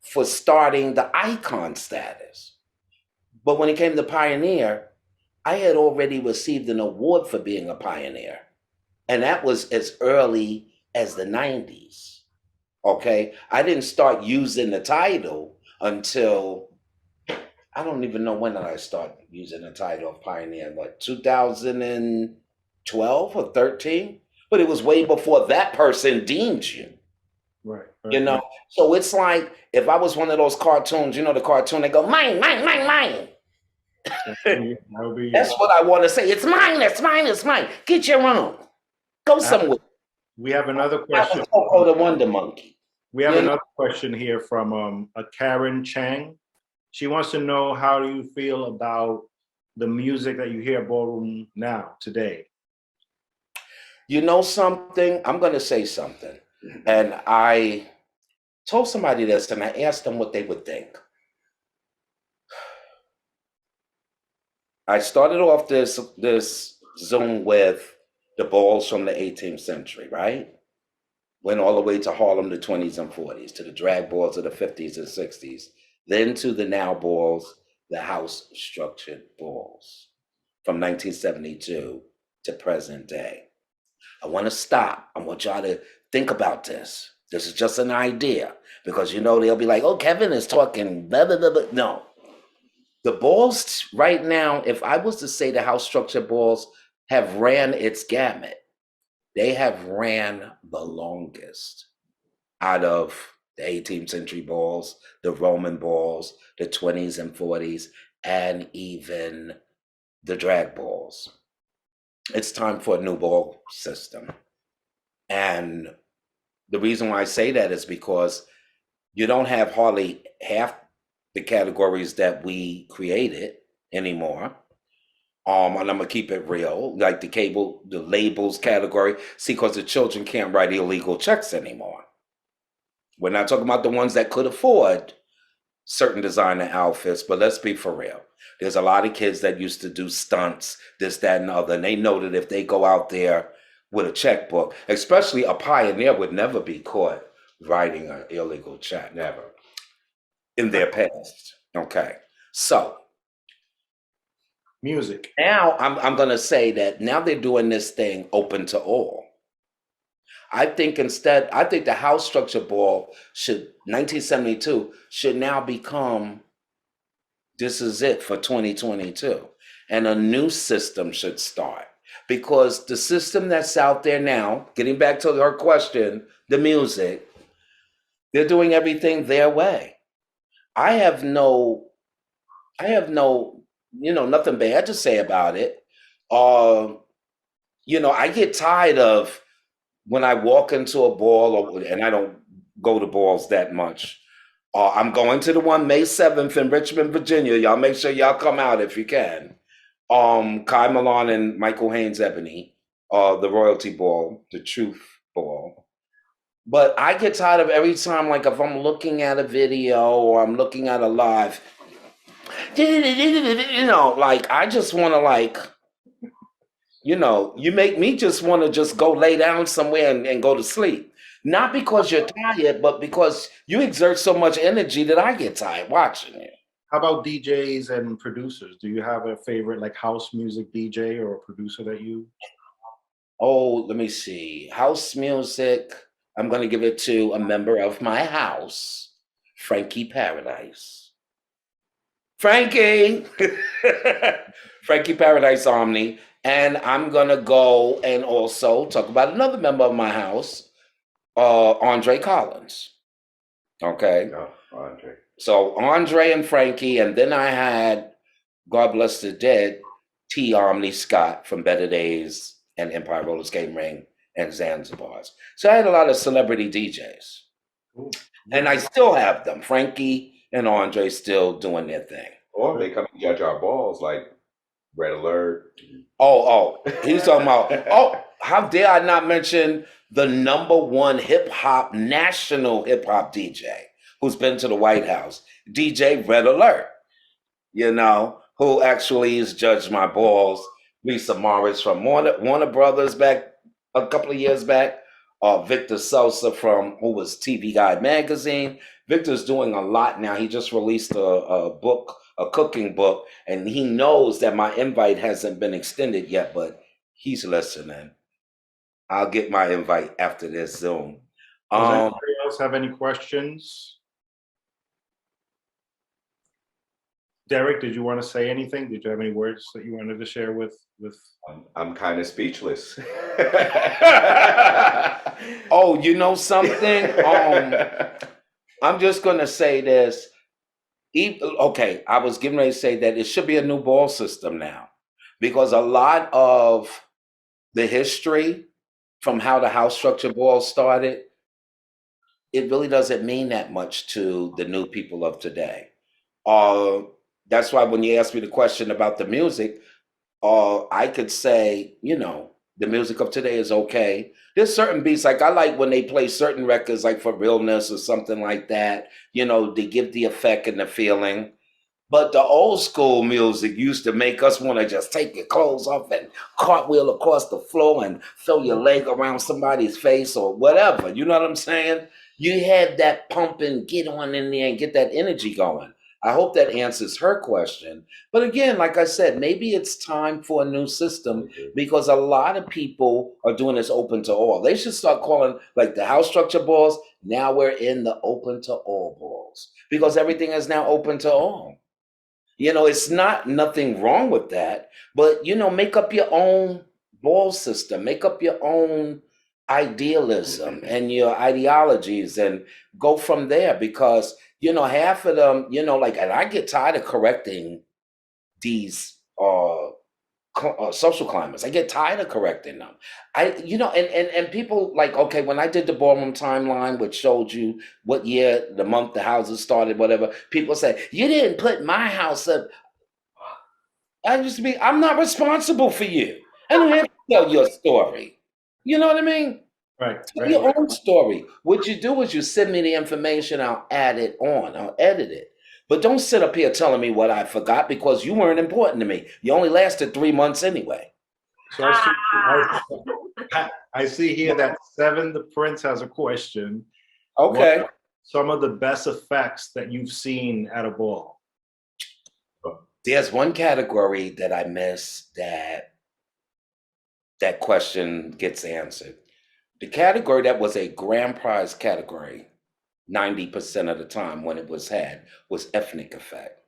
for starting the icon status. But when it came to Pioneer, I had already received an award for being a pioneer. And that was as early as the 90s, okay? I didn't start using the title until, I don't even know when did I start using the title of pioneer, like 2012 or 13? But it was way before that person deemed you. Right. You know? So it's like, if I was one of those cartoons, you know the cartoon, they go, mine. That's what I want to say. It's mine. Get your own. Go somewhere. We have another question. The Wonder Monkey. We have another question here from a Karen Chang. She wants to know, how do you feel about the music that you hear at ballroom now, today? You know something? I'm going to say something. And I told somebody this and I asked them what they would think. I started off this Zoom with the balls from the 18th century, right? Went all the way to Harlem, the 20s and 40s, to the drag balls of the 50s and 60s, then to the now balls, the house structured balls from 1972 to present day. I want to stop. I want y'all to think about this. This is just an idea because, you know, they'll be like, oh, Kevin is talking blah, blah, blah, blah. No. The balls right now, if I was to say the house structure balls have ran its gamut, they have ran the longest out of the 18th century balls, the Roman balls, the 20s and 40s, and even the drag balls. It's time for a new ball system. And the reason why I say that is because you don't have hardly half the categories that we created anymore. And I'm gonna keep it real, like the labels category. See, because the children can't write illegal checks anymore. We're not talking about the ones that could afford certain designer outfits, but let's be for real. There's a lot of kids that used to do stunts, this, that, and other, and they know that if they go out there with a checkbook, especially a pioneer would never be caught writing an illegal check. Never. In their past. Okay. So Music. now I'm gonna say that now they're doing this thing open to all. I think the house structure ball 1972 should now become, this is it for 2022. And a new system should start. Because the system that's out there now, getting back to her question, the music, they're doing everything their way. I have no, nothing bad to say about it. I get tired of when I walk into a ball, and I don't go to balls that much. I'm going to the one May 7th in Richmond, Virginia. Y'all make sure y'all come out if you can. Kai Milan and Michael Haynes Ebony, the Royalty Ball, the Truth Ball. But I get tired of every time, like if I'm looking at a video or I'm looking at a live, like I just want to you make me just want to just go lay down somewhere and go to sleep. Not because you're tired, but because you exert so much energy that I get tired watching it. How about DJs and producers? Do you have a favorite like house music DJ or a producer that you? Oh, let me see. House music. I'm going to give it to a member of my house, Frankie Paradise. Frankie! Frankie Paradise Omni. And I'm going to go and also talk about another member of my house, Andre Collins. Okay? Oh, Andre. So Andre and Frankie, and then I had, God bless the dead, T. Omni Scott from Better Days and Empire Roller Skate Ring and Zanzibars. So I had a lot of celebrity DJs. Ooh. And I still have them. Frankie and Andre still doing their thing. Or they come and judge our balls like Red Alert. Oh, he's talking about, how dare I not mention the #1 national hip hop DJ who's been to the White House, DJ Red Alert, who actually has judged my balls. Lisa Morris from Warner Brothers back a couple of years back. Victor Sosa who was TV Guide magazine. Victor's doing a lot now. He just released a book, a cooking book, and he knows that my invite hasn't been extended yet, but he's listening. I'll get my invite after this Zoom. Does anybody else have any questions? Derek, did you want to say anything? Did you have any words that you wanted to share with? I'm kind of speechless. Oh, you know something? I'm just going to say this. Okay, I was getting ready to say that it should be a new ball system now, because a lot of the history from how the house structure ball started, it really doesn't mean that much to the new people of today. That's why when you asked me the question about the music, I could say, you know, the music of today is okay. There's certain beats, like I like when they play certain records, like For Realness or something like that. You know, they give the effect and the feeling. But the old school music used to make us want to just take your clothes off and cartwheel across the floor and throw your leg around somebody's face or whatever. You know what I'm saying? You had that pump and get on in there and get that energy going. I hope that answers her question. But again, like I said, maybe it's time for a new system because a lot of people are doing this open to all. They should start calling like the house structure balls. Now we're in the open to all balls because everything is now open to all. You know, it's not nothing wrong with that, but you know, make up your own ball system, make up your own idealism and your ideologies and go from there because, you know, half of them, you know, like, and I get tired of correcting these social climates. I get tired of correcting them. You know, and people like, okay, when I did the ballroom timeline, which showed you what year, the month the houses started, whatever, people say, you didn't put my house up. I'm not responsible for you. I don't have to tell your story. You know what I mean? Right. Tell your own story. What you do is you send me the information, I'll add it on, I'll edit it. But don't sit up here telling me what I forgot because you weren't important to me. You only lasted 3 months anyway. So I see here that Seven the Prince has a question. Okay. What are some of the best effects that you've seen at a ball? There's one category that I miss that question gets answered. The category that was a grand prize category 90% of the time when it was had was ethnic effect.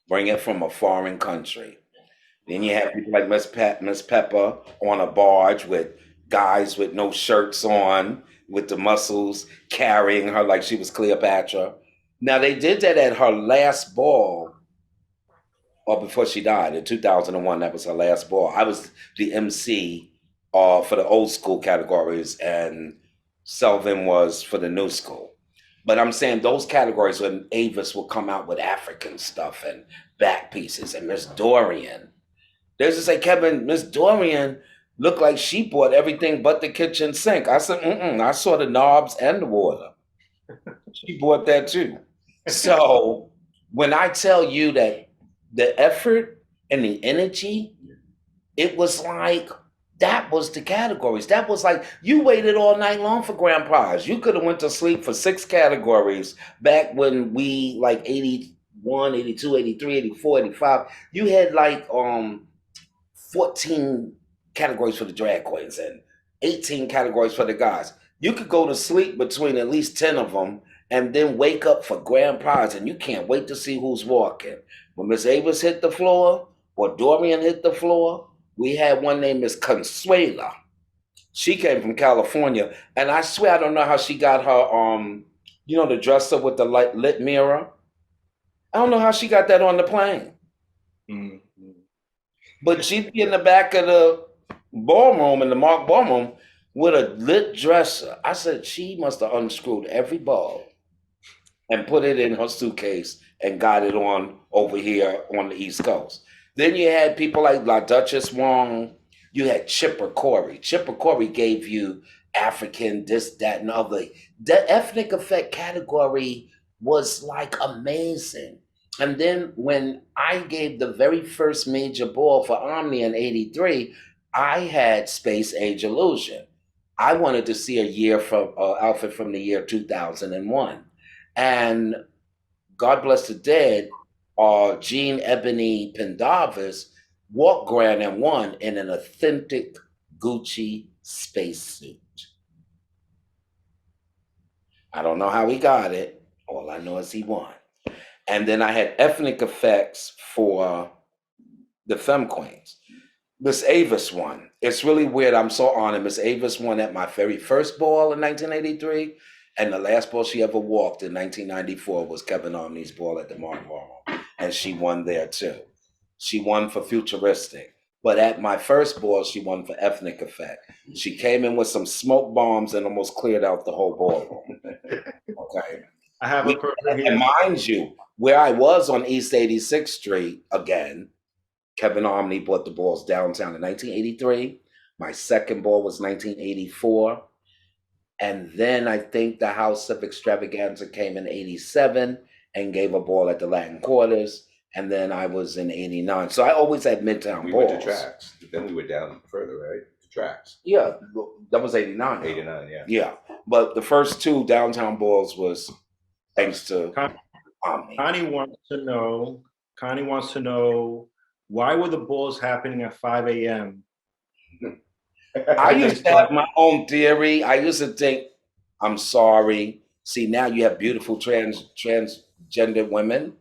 Bring it from a foreign country. Then you have people like Miss Pepper on a barge with guys with no shirts on, with the muscles carrying her like she was Cleopatra. Now they did that at her last ball, or before she died in 2001. That was her last ball. I was the MC for the old school categories, and Selvin was for the new school. But I'm saying those categories when Avis will come out with African stuff and back pieces, and Miss Dorian. There's to say, Kevin, Miss Dorian looked like she bought everything but the kitchen sink. I said, I saw the knobs and the water. She bought that too. So when I tell you that the effort and the energy, it was like, that was the categories. That was like, you waited all night long for grand prize. You could have went to sleep for 6 categories back when we like 81, 82, 83, 84, 85. You had like 14 categories for the drag queens and 18 categories for the guys. You could go to sleep between at least 10 of them and then wake up for grand prize, and you can't wait to see who's walking. When Miss Avis hit the floor or Dorian hit the floor, we had one named Miss Consuela. She came from California, and I swear I don't know how she got her, you know, the dresser with the lit mirror. I don't know how she got that on the plane. Mm-hmm. But she'd be in the back of the ballroom, in the Mark Ballroom, with a lit dresser. I said she must have unscrewed every bulb and put it in her suitcase and got it on over here on the East Coast. Then you had people like La Duchess Wong. You had Chipper Corey. Chipper Corey gave you African, this, that, and other. The ethnic effect category was like amazing. And then when I gave the very first major ball for Omni in '83, I had Space Age Illusion. I wanted to see a year from outfit from the year 2001. And God bless the dead, Jean Ebony Pendarvis walked grand and won in an authentic Gucci spacesuit. I don't know how he got it. All I know is he won. And then I had ethnic effects for the Femme Queens. Miss Avis won. It's really weird. I'm so honored. Miss Avis won at my very first ball in 1983. And the last ball she ever walked in 1994 was Kevin Omni's ball at the Mark Ballroom. And she won there too. She won for futuristic. But at my first ball, she won for ethnic effect. She came in with some smoke bombs and almost cleared out the whole ballroom. Okay. I have a person And here. mind you, where I was on East 86th Street, again, Kevin Ultra bought the balls downtown in 1983. My second ball was 1984. And then I think the House of Extravaganza came in 87 and gave a ball at the Latin Quarters. And then I was in 89. So I always had Midtown We balls. went to Tracks. Then we went down further, right? To Tracks. Yeah, that was 89. 89, yeah. Yeah. But the first two downtown balls was thanks to Omni. Connie wants to know why were the balls happening at 5 a.m.? I used to have my own theory. I used to think, I'm sorry. See, now you have beautiful transgender women.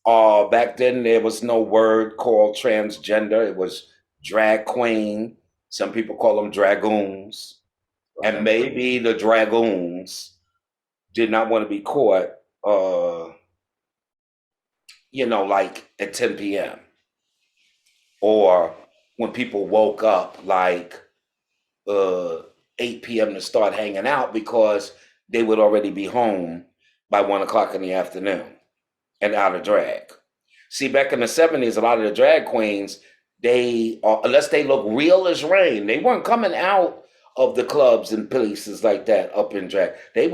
Back then there was no word called transgender. It was drag queen. Some people call them dragoons. And maybe the dragoons did not want to be caught, like at 10 p.m. Or when people woke up like 8 p.m. to start hanging out because they would already be home by 1 o'clock in the afternoon and out of drag. See, back in the 70s, a lot of the drag queens, they, unless they look real as rain, they weren't coming out of the clubs and places like that up in drag. They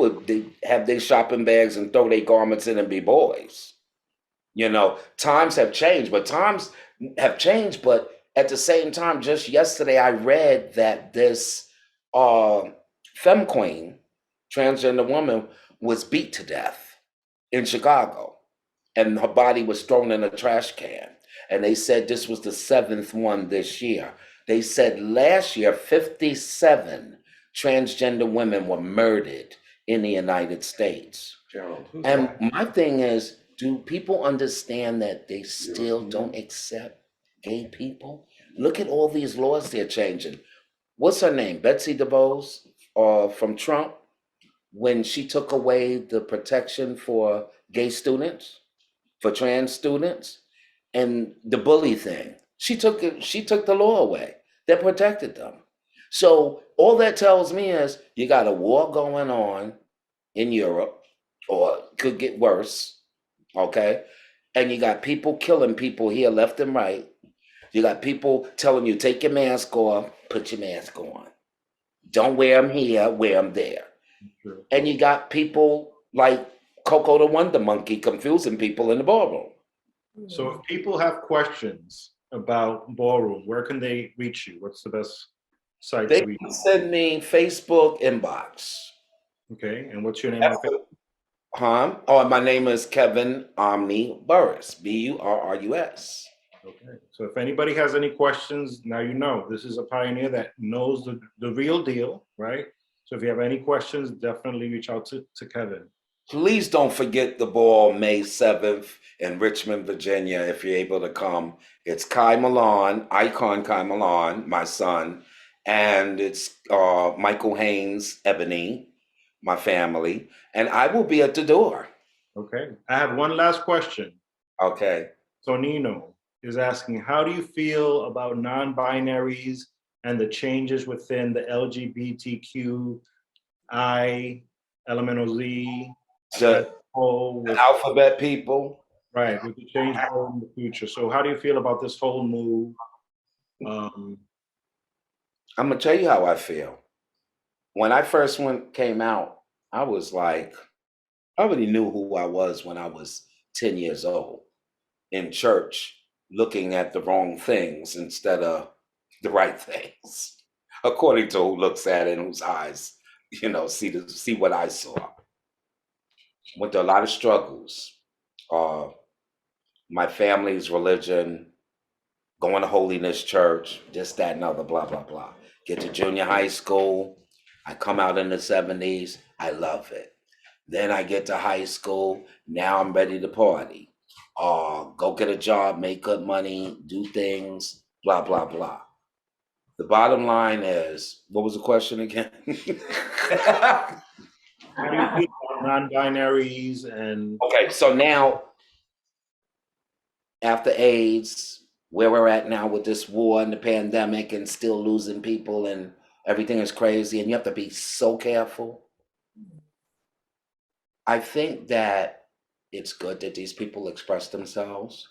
have their shopping bags and throw their garments in and be boys. Times have changed, but at the same time, just yesterday, I read that this femme queen, transgender woman, was beat to death in Chicago, and her body was thrown in a trash can. And they said this was the 7th one this year. They said last year, 57 transgender women were murdered in the United States. Gerald, and my thing is, do people understand that they still don't accept gay people? Look at all these laws they're changing. What's her name? Betsy DeVos from Trump, when she took away the protection for gay students, for trans students, and the bully thing. She took the law away that protected them. So all that tells me is you got a war going on in Europe, or it could get worse, okay? And you got people killing people here left and right. You got people telling you, take your mask off, put your mask on. Don't wear them here, wear them there. True. And you got people like Coco the Wonder Monkey confusing people in the ballroom. So if people have questions about ballroom, where can they reach you? What's the best site They to reach? can send me Facebook inbox. Okay, and what's your name on Facebook? Oh, my name is Kevin Omni Burris, Burrus. Okay, so if anybody has any questions, now you know. This is a pioneer that knows the real deal, right? So if you have any questions, definitely reach out to Kevin. Please don't forget the ball May 7th in Richmond, Virginia, if you're able to come. It's Kai Milan, Icon Kai Milan, my son, and it's Michael Haynes, Ebony, my family, and I will be at the door. Okay, I have one last question. Okay. So Nino is asking, how do you feel about non-binaries and the changes within the LGBTQI, elemental Z, The alphabet people. Right, with the change in the future. So how do you feel about this whole move? I'm gonna tell you how I feel. When I first came out, I was like, I already knew who I was when I was 10 years old in church, looking at the wrong things instead of the right things, according to who looks at it and whose eyes, see what I saw. Went through a lot of struggles. My family's religion, going to holiness church, this, that, and other, blah, blah, blah. Get to junior high school. I come out in the 70s. I love it. Then I get to high school. Now I'm ready to party. Go get a job, make good money, do things, blah, blah, blah. The bottom line is, what was the question again? How do you feel about non-binaries and? Okay, so now, after AIDS, where we're at now with this war and the pandemic and still losing people and everything is crazy and you have to be so careful. I think that it's good that these people express themselves,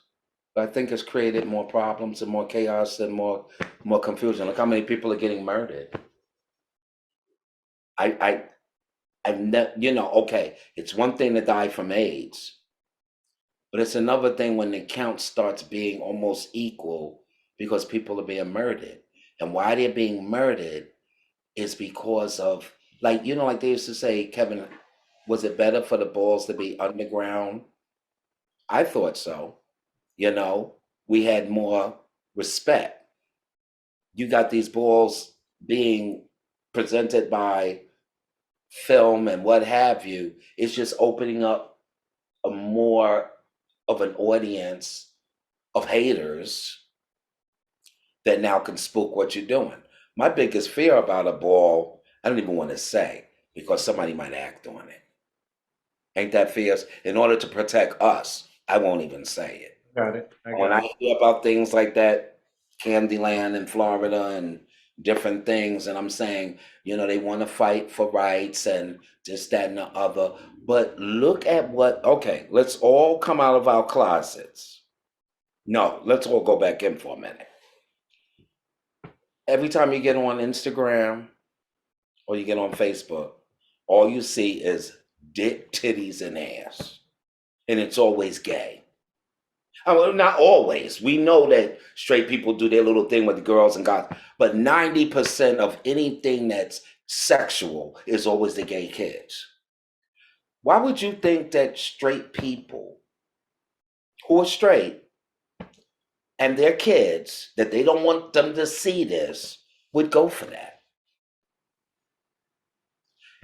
but I think it's created more problems and more chaos and more confusion. Look how many people are getting murdered. I've never, okay, it's one thing to die from AIDS, but it's another thing when the count starts being almost equal because people are being murdered. And why they're being murdered is because of, like they used to say, Kevin, was it better for the balls to be underground? I thought so. We had more respect. You got these balls being presented by film and what have you. It's just opening up a more of an audience of haters that now can spook what you're doing. My biggest fear about a ball, I don't even want to say, because somebody might act on it. Ain't that fierce? In order to protect us, I won't even say it. Got it. When I hear about things like that, Candyland in Florida and different things, and I'm saying, they want to fight for rights and this, that, and the other. But look at okay, let's all come out of our closets. No, let's all go back in for a minute. Every time you get on Instagram or you get on Facebook, all you see is dick, titties, and ass. And it's always gay. Well, not always. We know that straight people do their little thing with the girls and guys, but 90% of anything that's sexual is always the gay kids. Why would you think that straight people who are straight and their kids, that they don't want them to see this, would go for that?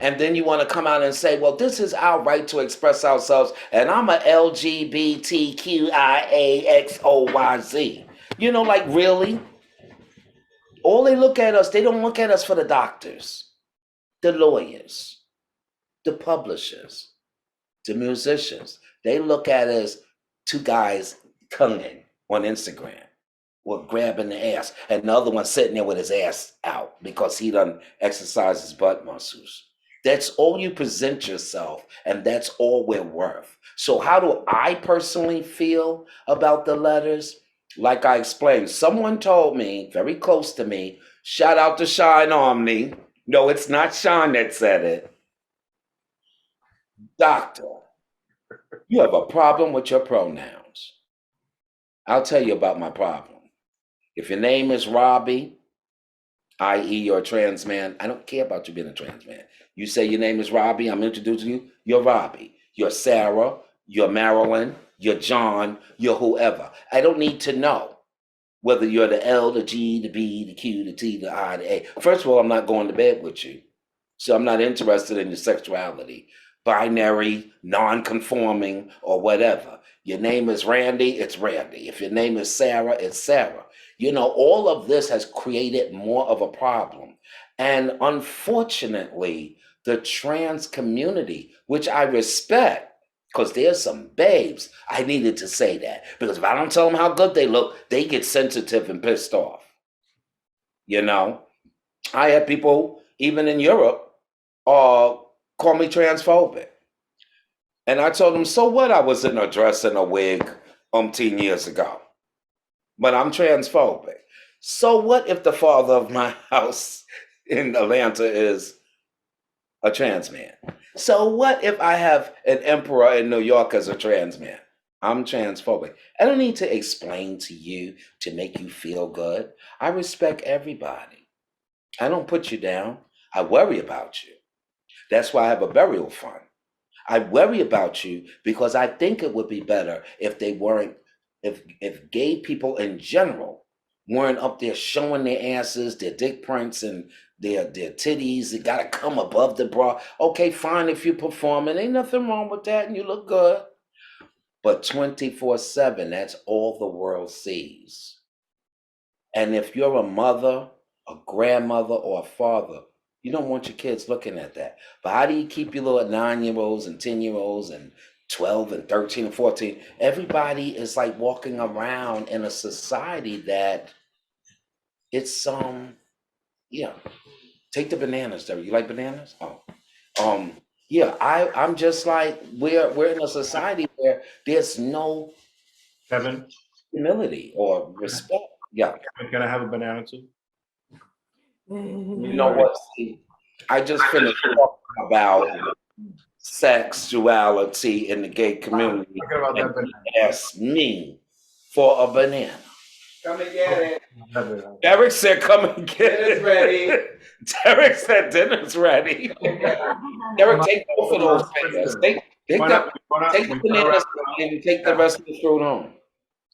And then you want to come out and say, well, this is our right to express ourselves, and I'm a LGBTQIAXOYZ. Like, really? All they look at us, they don't look at us for the doctors, the lawyers, the publishers, the musicians. They look at us, two guys cunning on Instagram or grabbing the ass, and the other one sitting there with his ass out because he done exercised his butt muscles. That's all you present yourself, and that's all we're worth. So how do I personally feel about the letters? Like I explained, someone told me, very close to me, shout out to Shine Omni. No, it's not Sean that said it. Doctor, you have a problem with your pronouns. I'll tell you about my problem. If your name is Robbie, i.e. you're a trans man, I don't care about you being a trans man. You say your name is Robbie, I'm introducing you, you're Robbie. You're Sarah, you're Marilyn, you're John, you're whoever. I don't need to know whether you're the L, the G, the B, the Q, the T, the I, the A. First of all, I'm not going to bed with you. So I'm not interested in your sexuality, binary, non-conforming, or whatever. Your name is Randy, it's Randy. If your name is Sarah, it's Sarah. All of this has created more of a problem. And unfortunately, the trans community, which I respect, because there's some babes, I needed to say that. Because if I don't tell them how good they look, they get sensitive and pissed off. I had people, even in Europe, call me transphobic. And I told them, so what? I was in a dress and a wig 10 years ago. But I'm transphobic. So what if the father of my house in Atlanta is a trans man? So what if I have an emperor in New York as a trans man? I'm transphobic. I don't need to explain to you to make you feel good. I respect everybody. I don't put you down. I worry about you. That's why I have a burial fund. I worry about you because I think it would be better if they weren't, if gay people in general weren't up there showing their asses, their dick prints, and their titties. They gotta come above the bra. Okay, fine if you're performing. Ain't nothing wrong with that, and you look good. But 24/7, that's all the world sees. And if you're a mother, a grandmother, or a father, you don't want your kids looking at that. But how do you keep your little 9-year-olds and 10-year-olds and 12 and 13 and 14? Everybody is like walking around in a society that it's take the bananas there. You like bananas? Yeah, I'm just like we're in a society where there's no Kevin, humility or respect. Yeah, can I have a banana too? you know what? See, I just finished talking about sexuality in the gay community, Forget about that and banana. he asked me for a banana. Come and get it. Derek said, "Come and get Dinner's it." ready. Derek said, "Dinner's ready." Derek, take both of those bananas. Take We the wanna bananas wrap it up. and take the rest of the fruit home.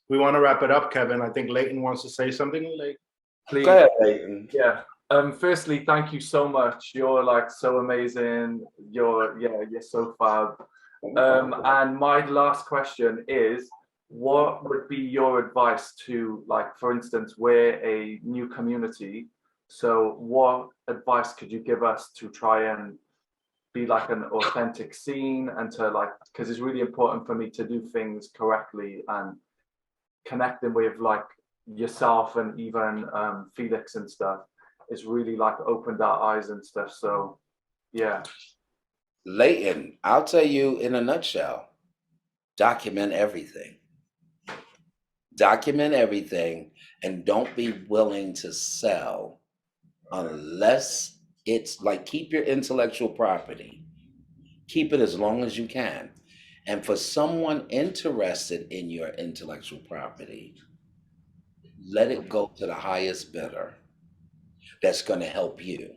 We want to wrap it up, Kevin. I think Leighton wants to say something. Like, Please. Go ahead, Leighton. Yeah. Firstly, thank you so much. You're like so amazing. You're so fab. And my last question is, what would be your advice to, like, for instance, we're a new community. So what advice could you give us to try and be like an authentic scene and to like, because it's really important for me to do things correctly and connecting with like yourself and even Felix and stuff. It's really like opened our eyes and stuff. So yeah. Leighton, I'll tell you in a nutshell, document everything. Document everything and don't be willing to sell unless it's like, keep your intellectual property. Keep it as long as you can. And for someone interested in your intellectual property, let it go to the highest bidder that's going to help you.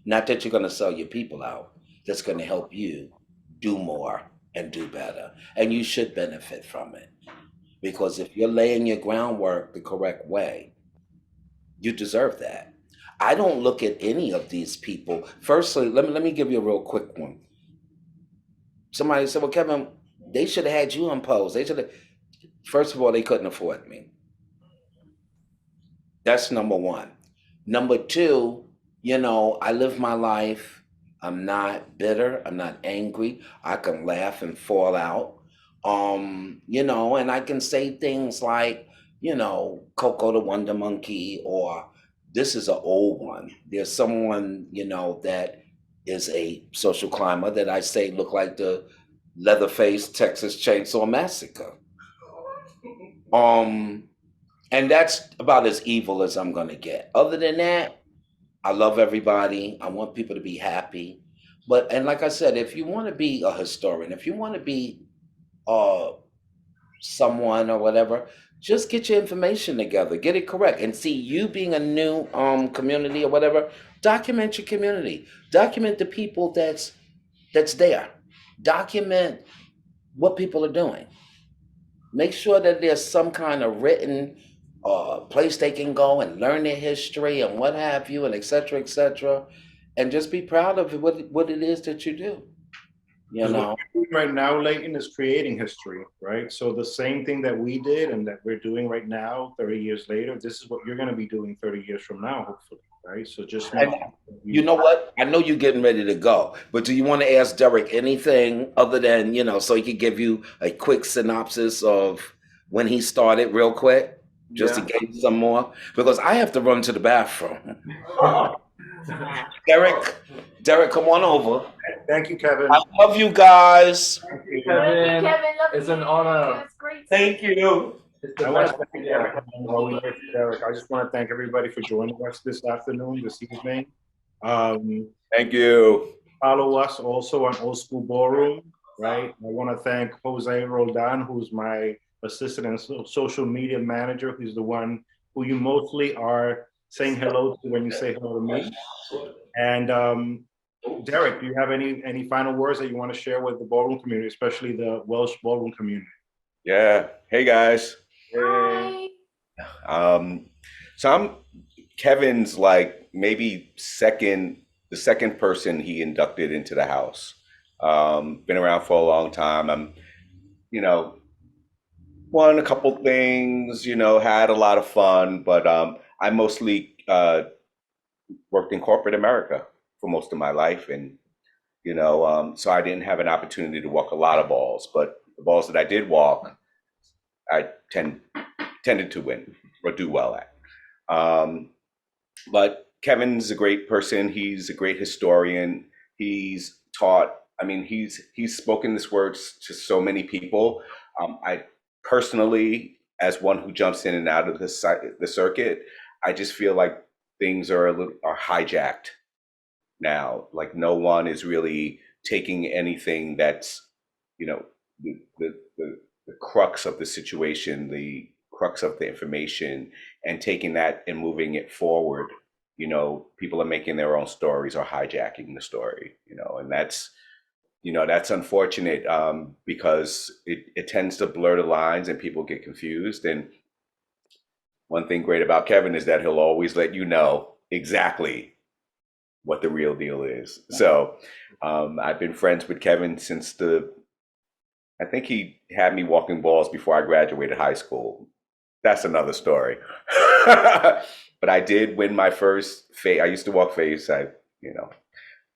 Not that you're going to sell your people out, that's going to help you do more and do better. And you should benefit from it. Because if you're laying your groundwork the correct way, you deserve that. I don't look at any of these people. Firstly, let me give you a real quick one. Somebody said, well, Kevin, they should have had you imposed. They should have. First of all, they couldn't afford me. That's number one. Number two, I live my life. I'm not bitter. I'm not angry. I can laugh and fall out. And I can say things like, Coco the Wonder Monkey, or this is an old one. There's someone, that is a social climber that I say look like the Leatherface Texas Chainsaw Massacre. And that's about as evil as I'm gonna get. Other than that, I love everybody. I want people to be happy. And like I said, if you want to be a historian, if you want to be someone or whatever, just get your information together, get it correct. And see, you being a new community or whatever, document your community. Document the people that's there. Document what people are doing. Make sure that there's some kind of written place they can go and learn their history and what have you, and et cetera, and just be proud of what it is that you do. What we're doing right now, Leighton, is creating history, right? So the same thing that we did and that we're doing right now, 30 years later, this is what you're going to be doing 30 years from now, hopefully, right? So just you know what? I know you're getting ready to go, but do you want to ask Derek anything other than, so he could give you a quick synopsis of when he started real quick, just to get some more? Because I have to run to the bathroom. Derek, come on over. Thank you, Kevin. I love you guys. Thank you, Kevin. It's an honor. Thank you. I want to thank Derek. While we wait for Derek, I just want to thank everybody for joining us this evening. Thank you. Follow us also on Old School Ballroom, right? I want to thank Jose Roldan, who's my assistant and social media manager, who's the one who you mostly are saying hello to when you say hello to me. And Derek, do you have any final words that you want to share with the ballroom community, especially the Welsh Ballroom community? Yeah. Hey guys. Hi. So I'm Kevin's like maybe the second person he inducted into the house. Been around for a long time. I'm, won a couple things, had a lot of fun, but I mostly worked in corporate America for most of my life, and so I didn't have an opportunity to walk a lot of balls, but the balls that I did walk, I tended to win or do well at. But Kevin's a great person. He's a great historian. He's taught. I mean, he's spoken this words to so many people. I personally, as one who jumps in and out of the circuit, I just feel like things are hijacked now. Like no one is really taking anything that's, you know, the crux of the situation, the crux of the information, and taking that and moving it forward. You know, people are making their own stories or hijacking the story, you know, and that's, you know, that's unfortunate, because it tends to blur the lines and people get confused. And one thing great about Kevin is that he'll always let you know exactly what the real deal is. So I've been friends with Kevin since I think he had me walking balls before I graduated high school. That's another story. But I did win my first face. I used to walk face. I, you know,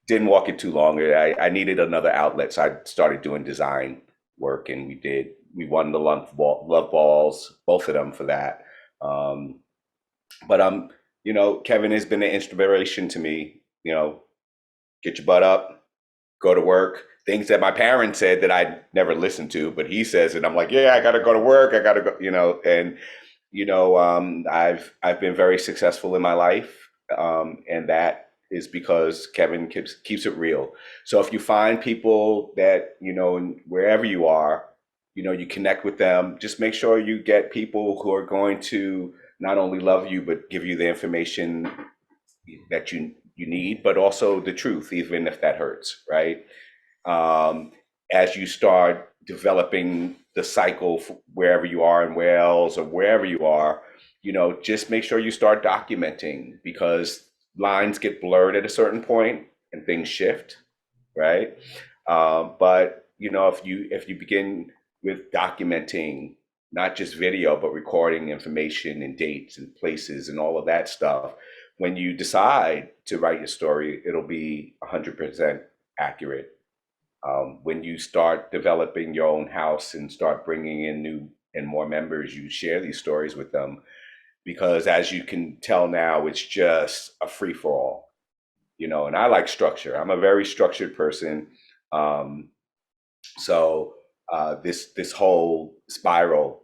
didn't walk it too long. I needed another outlet, so I started doing design work, and we won the love balls, both of them for that. But you know, Kevin has been an inspiration to me. You know, get your butt up, go to work. Things that my parents said that I never listened to, but he says it. I'm like, yeah, I got to go to work. I got to go. You know, and you know, I've been very successful in my life, and that is because Kevin keeps it real. So if you find people that, you know, wherever you are, you know, you connect with them, just make sure you get people who are going to not only love you, but give you the information that you need, but also the truth, even if that hurts, right? As you start developing the cycle wherever you are in Wales or wherever you are, you know, just make sure you start documenting, because lines get blurred at a certain point and things shift, right? But you know, if you begin with documenting not just video, but recording information and dates and places and all of that stuff, when you decide to write your story, it'll be 100% accurate. When you start developing your own house and start bringing in new and more members, you share these stories with them, because as you can tell now, it's just a free for all, you know. And I like structure. I'm a very structured person. So this whole spiraling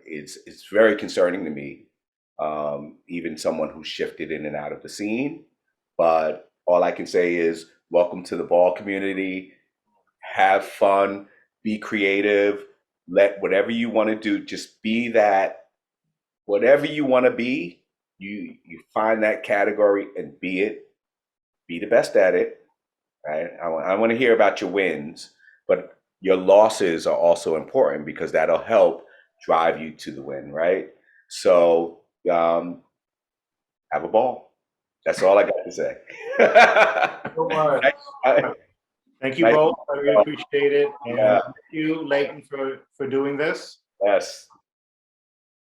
it's very concerning to me. Even someone who shifted in and out of the scene, but all I can say is welcome to the ball community. Have fun, be creative, let whatever you want to do, just be that. Whatever you want to be, you find that category and be it. Be the best at it, right? I want to hear about your wins, but your losses are also important, because that'll help drive you to the win, right? So have a ball. That's all I got to say. Thank you both. I really appreciate it. And thank you, Leighton, for doing this. Yes,